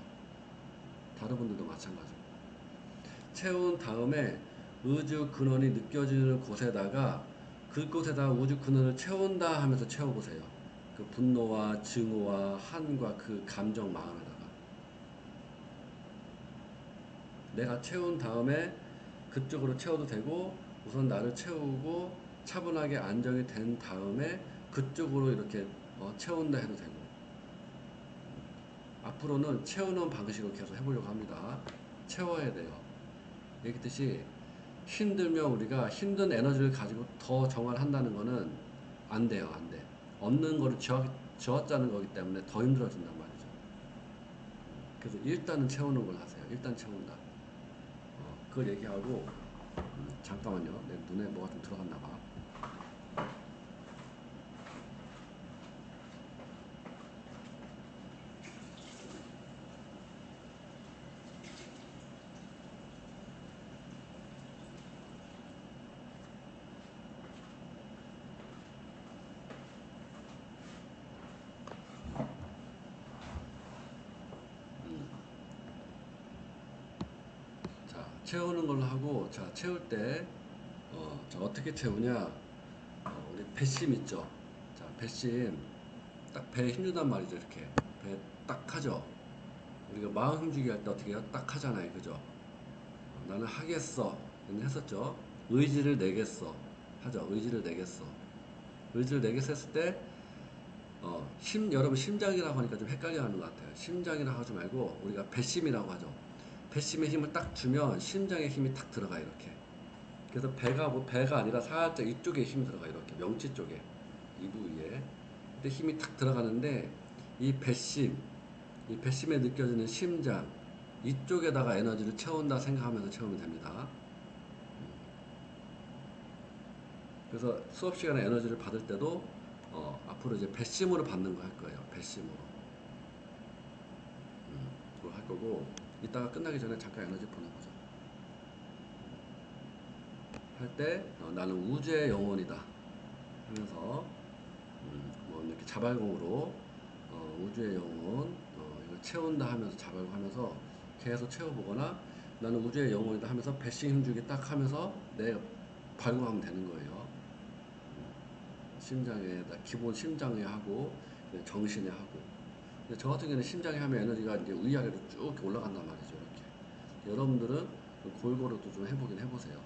다른 분들도 마찬가지고. 채운 다음에 우주 근원이 느껴지는 곳에다가 그곳에다 우주 근원을 채운다 하면서 채워보세요. 그 분노와 증오와 한과 그 감정 마음에다가 내가 채운 다음에 그쪽으로 채워도 되고 우선 나를 채우고 차분하게 안정이 된 다음에 그쪽으로 이렇게 채운다 해도 되고 앞으로는 채우는 방식으로 계속 해보려고 합니다. 채워야 돼요. 얘기했듯이 힘들면 우리가 힘든 에너지를 가지고 더 정화를 한다는 거는 안 돼요. 안 돼. 얻는 거를 쥐어짜는 거기 때문에 더 힘들어진단 말이죠. 그래서 일단은 채우는 걸 하세요. 일단 채운다. 그걸 얘기하고 잠깐만요. 내 눈에 뭐가 좀 들어갔나 봐. 채우는 걸로 하고, 자, 채울 때, 자, 어떻게 채우냐? 우리 배심 있죠? 자, 배심. 딱 배에 힘주단 말이죠, 이렇게. 배 딱 하죠? 우리가 마음 힘주기 할 때 어떻게 해요? 딱 하잖아요, 그죠? 나는 하겠어. 이런 했었죠? 의지를 내겠어. 하죠? 의지를 내겠어. 의지를 내겠어 했을 때, 여러분 심장이라고 하니까 좀 헷갈려 하는 것 같아요. 심장이라고 하지 말고, 우리가 배심이라고 하죠. 배심의 힘을 딱 주면 심장의 힘이 딱 들어가, 이렇게. 그래서 배가 아니라 살짝 이쪽에 힘이 들어가, 이렇게. 명치 쪽에. 이 부위에. 그때 힘이 탁 들어가는데, 이 배심, 이 배심에 느껴지는 심장, 이쪽에다가 에너지를 채운다 생각하면서 채우면 됩니다. 그래서 수업 시간에 에너지를 받을 때도 앞으로 이제 배심으로 받는 거 할 거예요. 배심으로. 그걸 할 거고, 이따가 끝나기 전에 잠깐 에너지 보내보자. 할 때 나는 우주의 영혼이다 하면서 뭐 이렇게 자발공으로 우주의 영혼 이걸 채운다 하면서 자발공하면서 계속 채워보거나 나는 우주의 영혼이다 하면서 배심 힘주기 딱 하면서 내가 발공하면 되는 거예요. 심장에다 기본 심장에 하고 정신에 하고. 근데 저 같은 경우는 심장에 하면 에너지가 이제 위아래로 쭉 올라간단 말이죠. 이렇게. 여러분들은 골고루도 좀 해보긴 해보세요.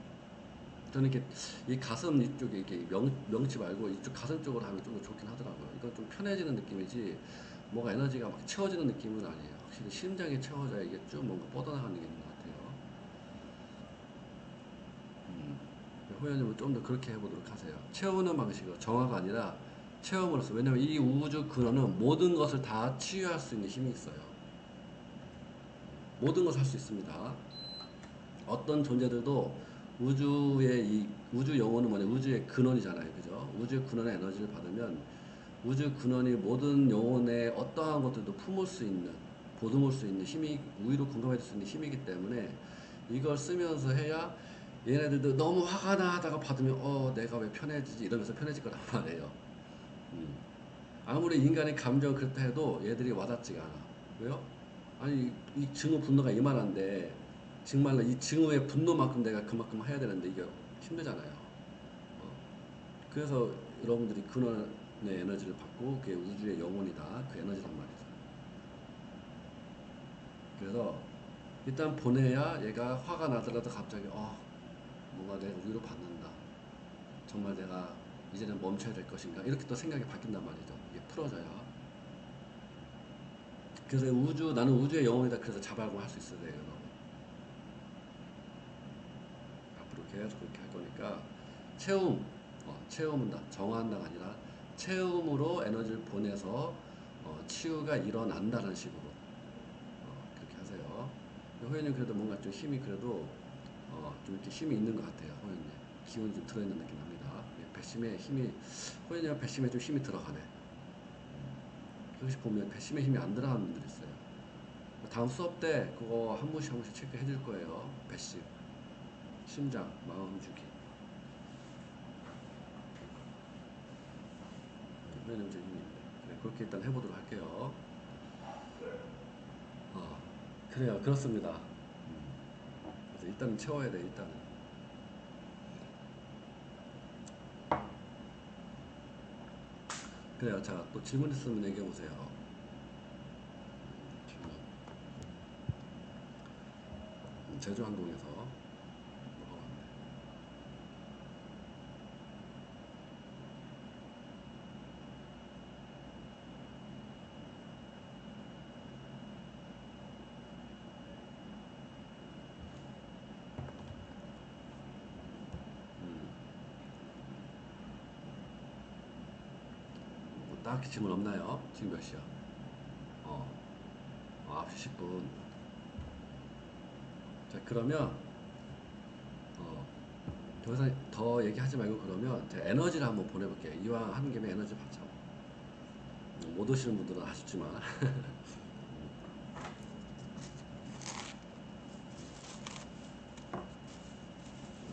저는 이렇게 이 가슴 이쪽에 이렇게 명치 말고 이쪽 가슴 쪽으로 하면 좀 더 좋긴 하더라고요. 이건 좀 편해지는 느낌이지 뭐가 에너지가 막 채워지는 느낌은 아니에요. 확실히 심장이 채워져야 이게 쭉 뭔가 뻗어나가는 게 있는 것 같아요. 호연님은 좀 더 그렇게 해보도록 하세요. 채우는 방식은 정화가 아니라 체험으로서. 왜냐면 이 우주 근원은 모든 것을 다 치유할 수 있는 힘이 있어요. 모든 것을 할 수 있습니다. 어떤 존재들도 우주의 이 우주 영혼은 뭐냐? 우주의 근원이잖아요, 그죠? 우주 근원의 에너지를 받으면 우주 근원이 모든 영혼의 어떠한 것들도 품을 수 있는, 보듬을 수 있는 힘이, 우위로 공감해 줄 수 있는 힘이기 때문에 이걸 쓰면서 해야 얘네들도 너무 화가 나 하다가 받으면 내가 왜 편해지지 이러면서 편해질 거란 말이에요. 음. 아무리 인간의 감정이 그렇다 해도 얘들이 와닿지가 않아. 왜요? 아니 이 증오 분노가 이만한데 정말로 이 증오의 분노만큼 내가 그만큼 해야 되는데 이게 힘들잖아요. 그래서 여러분들이 근원의 에너지를 받고 그게 우주의 영혼이다. 그 에너지란 말이죠. 그래서 일단 보내야 얘가 화가 나더라도 갑자기 뭔가 내가 위로 받는다. 정말 내가 이제는 멈춰야 될 것인가 이렇게 또 생각이 바뀐단 말이죠. 이게 풀어져야. 그래서 나는 우주의 영혼이다. 그래서 자발공 할 수 있어야 돼요, 여러분. 앞으로 계속 그렇게 할 거니까 채움은 다 정화한다가 아니라 채움으로 에너지를 보내서 치유가 일어난다는 식으로 그렇게 하세요. 호연님 그래도 뭔가 좀 힘이 그래도 좀 이렇게 힘이 있는 것 같아요. 호연님 기운이 좀 들어있는 느낌 납니다. 배심에 힘이 호연님 배심에 좀 힘이 들어가네. 그것이 보면 배심에 힘이 안 들어가는 분들이 있어요. 다음 수업 때 그거 한 번씩 체크해 줄 거예요. 배심, 심장, 마음 주기. 호연님 좀 힘이 있네. 그렇게 일단 해보도록 할게요. 그래요. 그렇습니다. 그래서 일단은 채워야 돼. 일단은. 그래요. 자, 또 질문 있으면 얘기해 보세요. 질문. 제주항공에서 뭐가 왔네. 뭐 딱히 질문 없나요? 지금 몇 시야? 9시 10분. 자, 그러면 더 이상 더 얘기하지 말고 그러면 제가 에너지를 한번 보내볼게요. 이왕 하는 김에 에너지 받자. 못 오시는 분들은 아쉽지만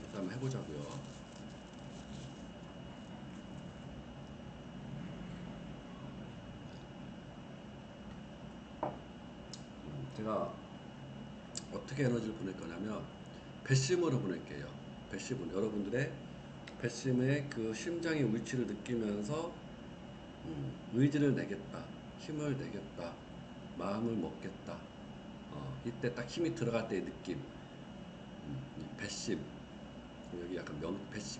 일단 한번 해보자고요. 제가 어떻게 에너지를 보낼 거냐면 배심으로 보낼게요. 배심은 여러분들의 배심의 그 심장의 위치를 느끼면서 의지를 내겠다, 힘을 내겠다, 마음을 먹겠다. 이때 딱 힘이 들어갈 때의 느낌. 이 배심. 여기 약간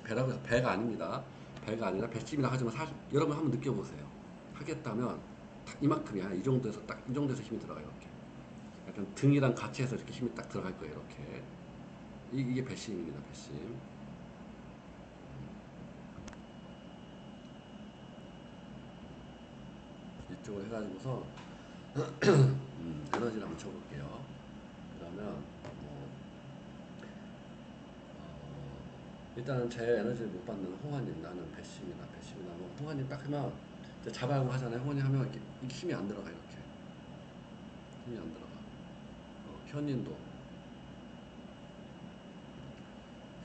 배라고 해서 배가 아닙니다. 배가 아니라 배심이라 하지만 사실 여러분 한번 느껴보세요. 하겠다면 딱 이만큼이야. 이 정도에서 딱 이 정도에서 힘이 들어가요. 이렇게. 약간 등이랑 같이 해서 이렇게 힘이 딱 들어갈 거예요. 이렇게. 이게 배심입니다. 배심. 이쪽으로 해가지고서 에너지를 한번 쳐볼게요. 그러면 일단은 제 에너지를 못 받는 홍화님, 나는 배심이다. 배심이다. 뭐 홍화님 딱 하면 이제 자발고 하잖아요. 홍화님 하면 이게 힘이 안 들어가. 이렇게 힘이 안 들어가. 현님도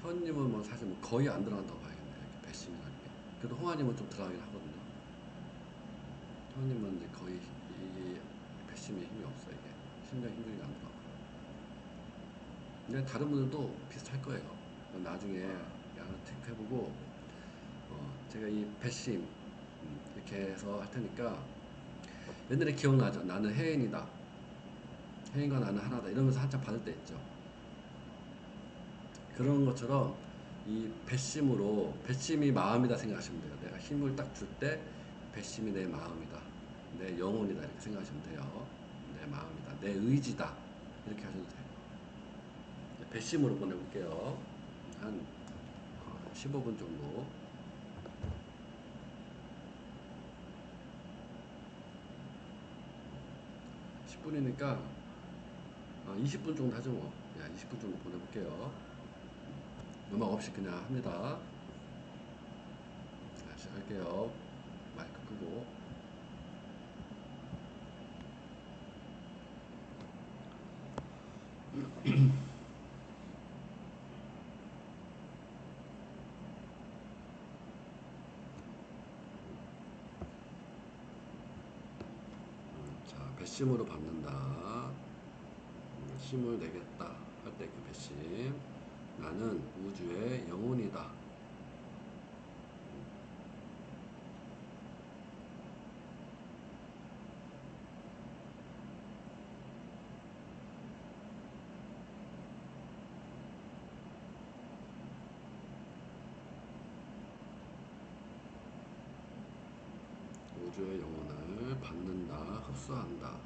현님은 뭐 사실 뭐 거의 안 들어간다고 봐야겠네요. 이렇게 배심이라는 게. 그래도 홍화님은 좀 들어가긴 하거든요. 현님은 이제 거의 이 배심에 힘이 없어. 이게 심장 힘들이 안 들어가. 근데 다른 분들도 비슷할 거예요. 나중에 양을 체크해보고 제가 이 배심 이렇게 해서 할 테니까 옛날에 기억나죠? 나는 혜인이다. 혜인과 나는 하나다. 이러면서 한참 받을 때 있죠. 그런 것처럼 이 배심으로 배심이 마음이다 생각하시면 돼요. 내가 힘을 딱 줄 때 배심이 내 마음이다. 내 영혼이다. 이렇게 생각하시면 돼요. 내 마음이다. 내 의지다. 이렇게 하셔도 돼요. 배심으로 보내볼게요. 한 15분 정도. 10분이니까 20분 정도 하죠 뭐. 20분 정도 보내볼게요. 음악 없이 그냥 합니다. 자, 시작할게요. 마이크 끄고. 자, 배심으로 받는다. 힘을 내겠다 할 때 그 배심. 나는 우주의 영혼이다. 우주의 영혼을 받는다, 흡수한다.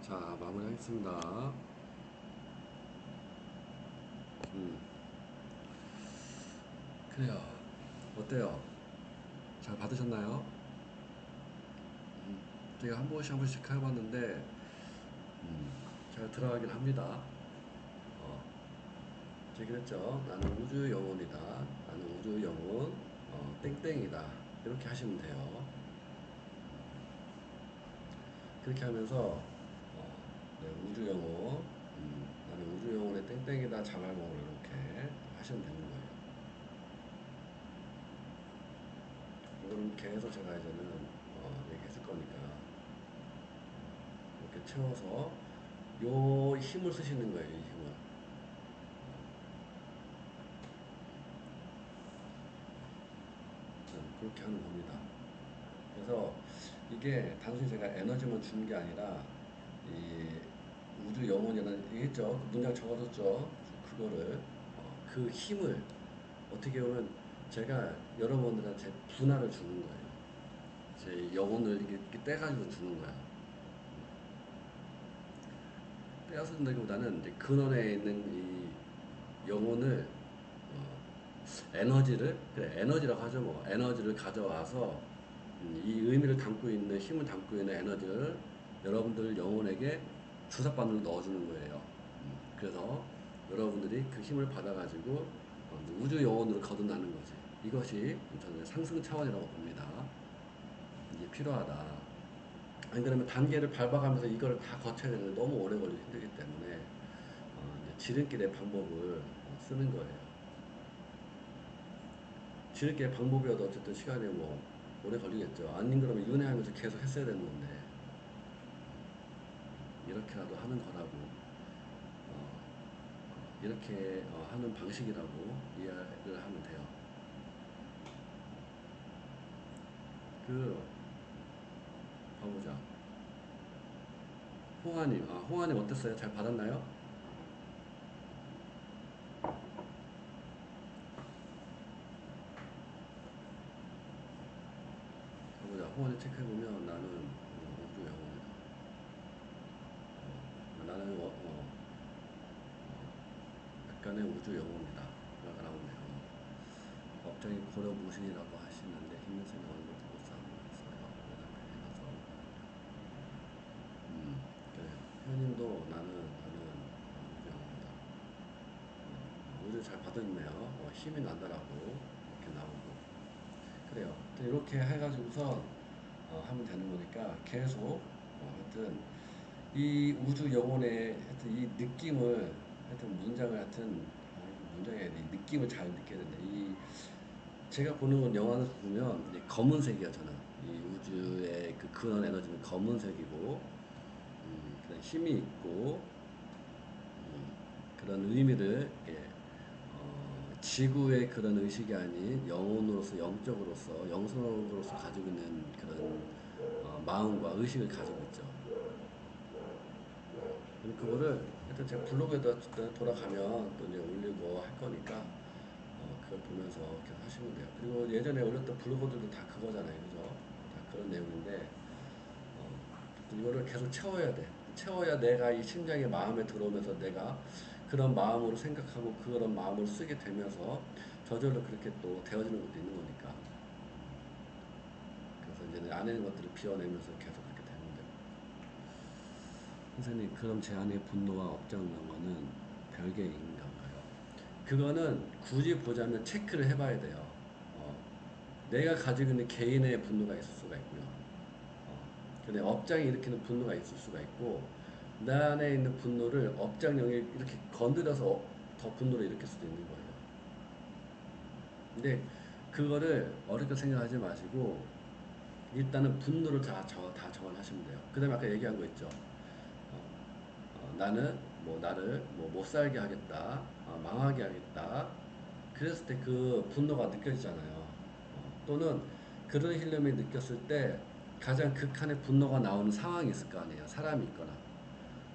자, 마무리하겠습니다. 그래요. 어때요? 잘 받으셨나요? 제가 한 번씩 한 번씩 해봤는데 잘 들어가긴 합니다. 어, 제가 그랬죠. 나는 우주 영혼이다. 나는 우주 영혼 땡땡이다. 이렇게 하시면 돼요. 그렇게 하면서 네, 우주 영혼 나는 우주 영혼의 땡땡이다. 자발공을 이렇게 하시면 되는 거예요. 이거는 계속 제가 이제는 얘기했을 거니까 이렇게 채워서 요 힘을 쓰시는 거예요. 이 힘을. 그렇게 하는 겁니다. 그래서 이게 단순히 제가 에너지만 주는 게 아니라 이 우주 영혼이라는 얘기했죠. 그 문장 적어뒀죠. 그거를 그 힘을 어떻게 보면 제가 여러분들한테 분할을 주는 거예요. 제 영혼을 이렇게 떼가지고 주는 거야. 떼어서 준다기보다는 이제 근원에 있는 이 영혼을 에너지를 그래 에너지라고 하죠. 뭐 에너지를 가져와서 이 의미를 담고 있는 힘을 담고 있는 에너지를 여러분들 영혼에게 주사바늘로 넣어주는 거예요. 그래서 여러분들이 그 힘을 받아가지고 우주 영혼으로 거듭나는 거지. 이것이 저는 상승 차원이라고 봅니다. 이게 필요하다. 아니 그러면 단계를 밟아가면서 이거를 다 거쳐야 되는데 너무 오래 걸리기 힘들기 때문에 이제 지름길의 방법을 쓰는 거예요. 지름길의 방법이어도 어쨌든 시간이 뭐 오래 걸리겠죠. 아닌 그러면 윤회하면서 계속 했어야 되는 건데 이렇게라도 하는 거라고 이렇게 하는 방식이라고 이해를 하면 돼요. 그 봐보자. 홍아님, 홍아님 어땠어요? 잘 받았나요? 봐보자. 홍아님 체크해보면 나는 우주 영혼이다. 나는 약간의 우주 영혼이다. 라고 나오네요. 업장이 고려 무신이라고 하시는데 힘든 생각을 못 사는 있어요. 그래. 현님도 나는 우주 영혼이다. 우주 잘 받았네요. 힘이 난다라고 이렇게 나오고. 그래요. 이렇게 해가지고서 하면 되는 거니까 계속 하여튼 이 우주 영혼의 하여튼 이 느낌을 하여튼 문장을 하여튼 문장이 아니라 이 느낌을 잘 느껴야 된다. 이 제가 보는 건 영화에서 보면 이제 검은색이야 저는 이 우주의 그 근원 에너지는 검은색이고 그런 힘이 있고 그런 의미를 지구의 그런 의식이 아닌 영혼으로서 영적으로서 영성으로서 가지고 있는 그런 마음과 의식을 가지고 있죠. 그거를 일단 제가 블로그에다 돌아가면 또 이제 올리고 할 거니까 그걸 보면서 계속 하시면 돼요. 그리고 예전에 올렸던 블로그들도 다 그거잖아요, 그죠? 다 그런 내용인데 이거를 계속 채워야 돼. 채워야 내가 이 심장의 마음에 들어오면서 내가 그런 마음으로 생각하고 그런 마음을 쓰게 되면서 저절로 그렇게 또 되어지는 것도 있는 거니까. 그래서 이제 안에 있는 것들을 비워내면서 계속 그렇게 되는 거예요. 선생님, 그럼 제 안에 분노와 업장 명언은 별개인 건가요? 그거는 굳이 보자면 체크를 해봐야 돼요. 내가 가지고 있는 개인의 분노가 있을 수가 있고요. 근데 업장이 일으키는 분노가 있을 수가 있고 나 안에 있는 분노를 업장령이 이렇게 건드려서 더 분노를 일으킬 수도 있는 거예요. 근데 그거를 어렵게 생각하지 마시고 일단은 분노를 다 정언하시면 돼요. 그 다음에 아까 얘기한 거 있죠. 나는 뭐 나를 뭐 못 살게 하겠다, 망하게 하겠다. 그랬을 때 그 분노가 느껴지잖아요. 또는 그런 힐름이 느꼈을 때 가장 극한의 분노가 나오는 상황이 있을 거 아니에요. 사람이 있거나.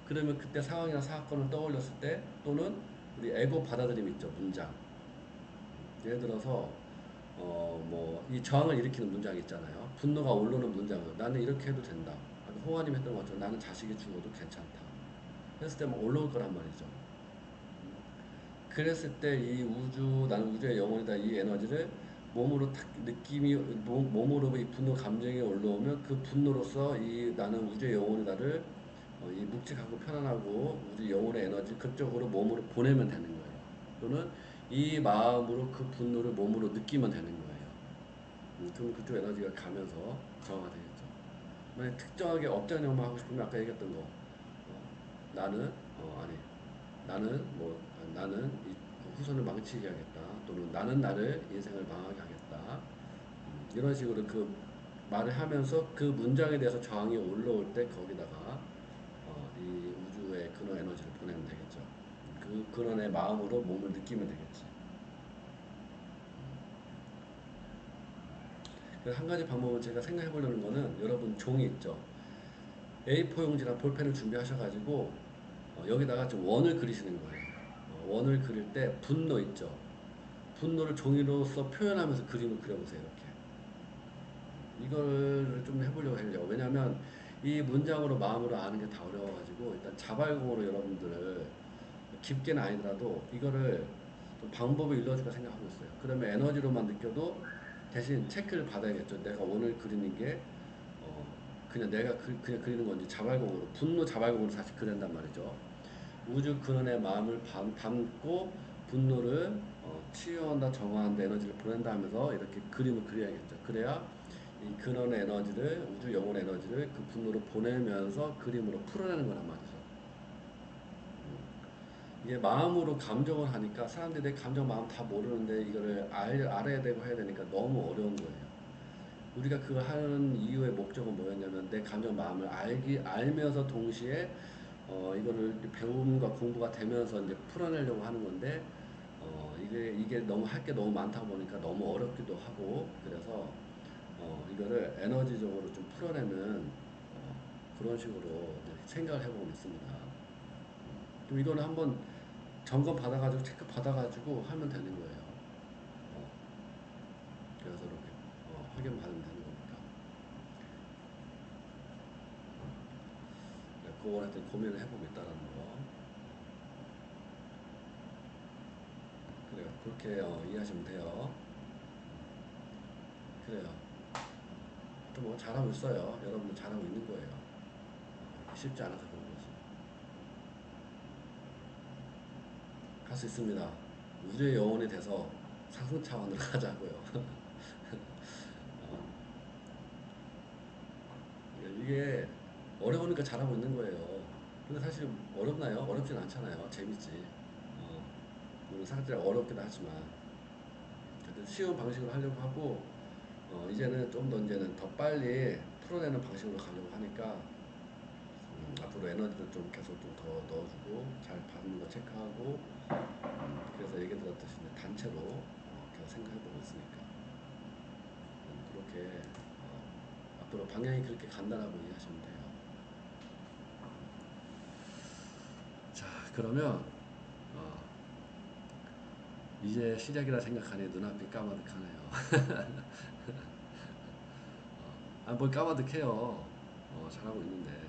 그러면 그때 상황이나 사건을 떠올렸을 때 또는 우리 에고 받아들임 있죠. 문장. 예를 들어서 뭐 이 저항을 일으키는 문장이 있잖아요. 분노가 오르는 문장은 나는 이렇게 해도 된다. 호화님 했던 것처럼 나는 자식이 죽어도 괜찮다. 그랬을 때 막 올라올 거란 말이죠. 그랬을 때 이 우주, 나는 우주의 영혼이다, 이 에너지를 몸으로 탁 느낌이, 몸으로 이 분노 감정이 올라오면 그 분노로서 이 나는 우주의 영혼이다를 이 묵직하고 편안하고 우주 영혼의 에너지 그쪽으로 몸으로 보내면 되는 거예요. 또는 이 마음으로 그 분노를 몸으로 느끼면 되는 거예요. 그럼 그쪽 에너지가 가면서 정화되겠죠. 만약 특정하게 업장력만 하고 싶으면 아까 얘기했던 거 나는 아니 나는 나는 이 후손을 망치게 하겠다 또는 나는 나를 인생을 망하게 하겠다 이런 식으로 그 말을 하면서 그 문장에 대해서 저항이 올라올 때 거기다가 이 우주의 근원 에너지를 보내면 되겠죠. 그 근원의 마음으로 몸을 느끼면 되겠지. 그래서 한 가지 방법은 제가 생각해 보려는 거는 여러분 종이 있죠. A4 용지랑 볼펜을 준비하셔가지고 여기다가 좀 원을 그리시는 거예요. 원을 그릴 때 분노 있죠. 분노를 종이로서 표현하면서 그림을 그려보세요. 이렇게. 이걸 좀 해보려고 하려고. 왜냐하면 이 문장으로 마음으로 아는 게 다 어려워가지고 일단 자발공으로 여러분들을 깊게는 아니더라도 이거를 좀 방법을 일러줄까 생각하고 있어요. 그러면 에너지로만 느껴도 대신 체크를 받아야겠죠. 내가 오늘 그리는 게 그냥 내가 그냥 그리는 건지 자발공으로 분노 자발공으로 다시 그린단 말이죠. 우주 근원의 마음을 담고 분노를 치유한다 정화한다 에너지를 보낸다 하면서 이렇게 그림을 그려야겠죠. 그래야 이 근원의 에너지를 우주 영혼의 에너지를 그 분노로 보내면서 그림으로 풀어내는 거란 말이죠. 이게 마음으로 감정을 하니까 사람들이 내 감정 마음 다 모르는데 이거를 알아야 되고 해야 되니까 너무 어려운 거예요. 우리가 그거 하는 이유의 목적은 뭐였냐면 내 감정 마음을 알면서 동시에 이거를 배움과 공부가 되면서 이제 풀어내려고 하는 건데 이게 너무 할 게 너무 많다 보니까 너무 어렵기도 하고 그래서 이거를 에너지적으로 좀 풀어내는 그런 식으로 생각을 해보고 있습니다. 좀 이거는 한번 점검 받아가지고 체크 받아가지고 하면 되는 거예요. 그래서 이렇게 확인 받으면 되는 겁니다. 그거 하여튼 고민을 해보고 있다는 거. 그래요. 그렇게 이해하시면 돼요. 그래요. 또 뭐 잘하고 있어요. 여러분들 잘하고 있는 거예요. 쉽지 않아서 그런 거지. 할 수 있습니다. 우주의 영혼이 돼서 상승 차원으로 가자고요. 이게 어려우니까 잘하고 있는 거예요. 근데 사실 어렵나요? 어렵진 않잖아요. 재밌지. 물론 사실 어렵긴 하지만 하여튼 쉬운 방식으로 하려고 하고 이제는 좀 더 이제는 더 빨리 풀어내는 방식으로 가려고 하니까 앞으로 에너지도 좀 계속 좀 더 넣어주고 잘 받는 거 체크하고 그래서 얘기 들었듯이 단체로 계속 생각해보고 있으니까 그렇게 앞으로 방향이 그렇게 간다라고 이해하시면 돼요. 자 그러면 이제 시작이라 생각하니 눈앞이 까마득하네요. 뭘 까마득해요. 잘하고 있는데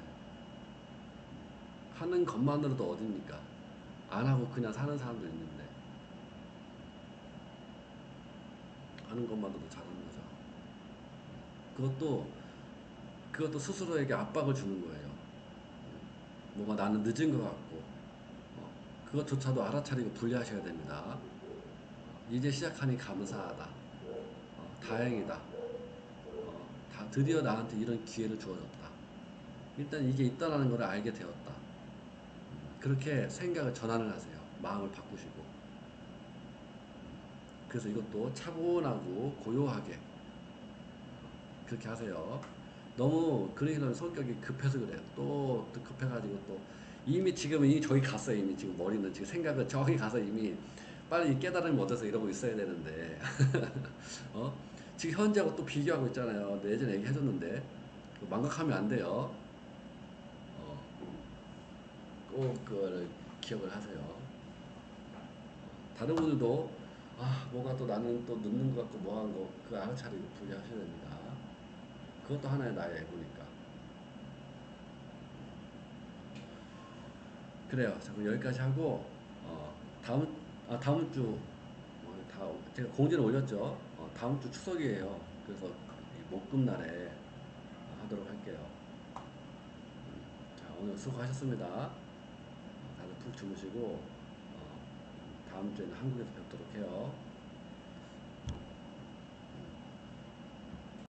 하는 것만으로도 어딥니까? 안 하고 그냥 사는 사람도 있는데 하는 것만으로도 잘하는 거죠. 그것도 스스로에게 압박을 주는 거예요. 뭔가 나는 늦은 것 같고 그것조차도 알아차리고 분리하셔야 됩니다. 이제 시작하니 감사하다. 다행이다. 드디어 나한테 이런 기회를 주어졌다. 일단 이게 있다라는 걸 알게 되었다. 그렇게 생각을 전환을 하세요. 마음을 바꾸시고. 그래서 이것도 차분하고 고요하게 그렇게 하세요. 너무 그러시는 성격이 급해서 그래요. 또 급해가지고 또 이미 저기 갔어요. 이미 지금 머리는 지금 생각은 저기 가서 이미 빨리 깨달음을 얻어서 이러고 있어야 되는데 지금 현재하고 또 비교하고 있잖아요. 예전에 얘기해줬는데 망각하면 안 돼요. 꼭 그거를 기억을 하세요. 다른 분들도 뭐가 또 나는 또 늦는 것 같고 뭐한 거 그거 알아차리고 분리하셔야 됩니다. 그것도 하나의 나의 애고니까. 그래요. 자, 그럼 여기까지 하고 다음 주 제가 공지를 올렸죠. 다음 주 추석이에요. 그래서 이 목금날에 하도록 할게요. 자, 오늘 수고하셨습니다. 다들 푹 주무시고 다음 주에는 한국에서 뵙도록 해요.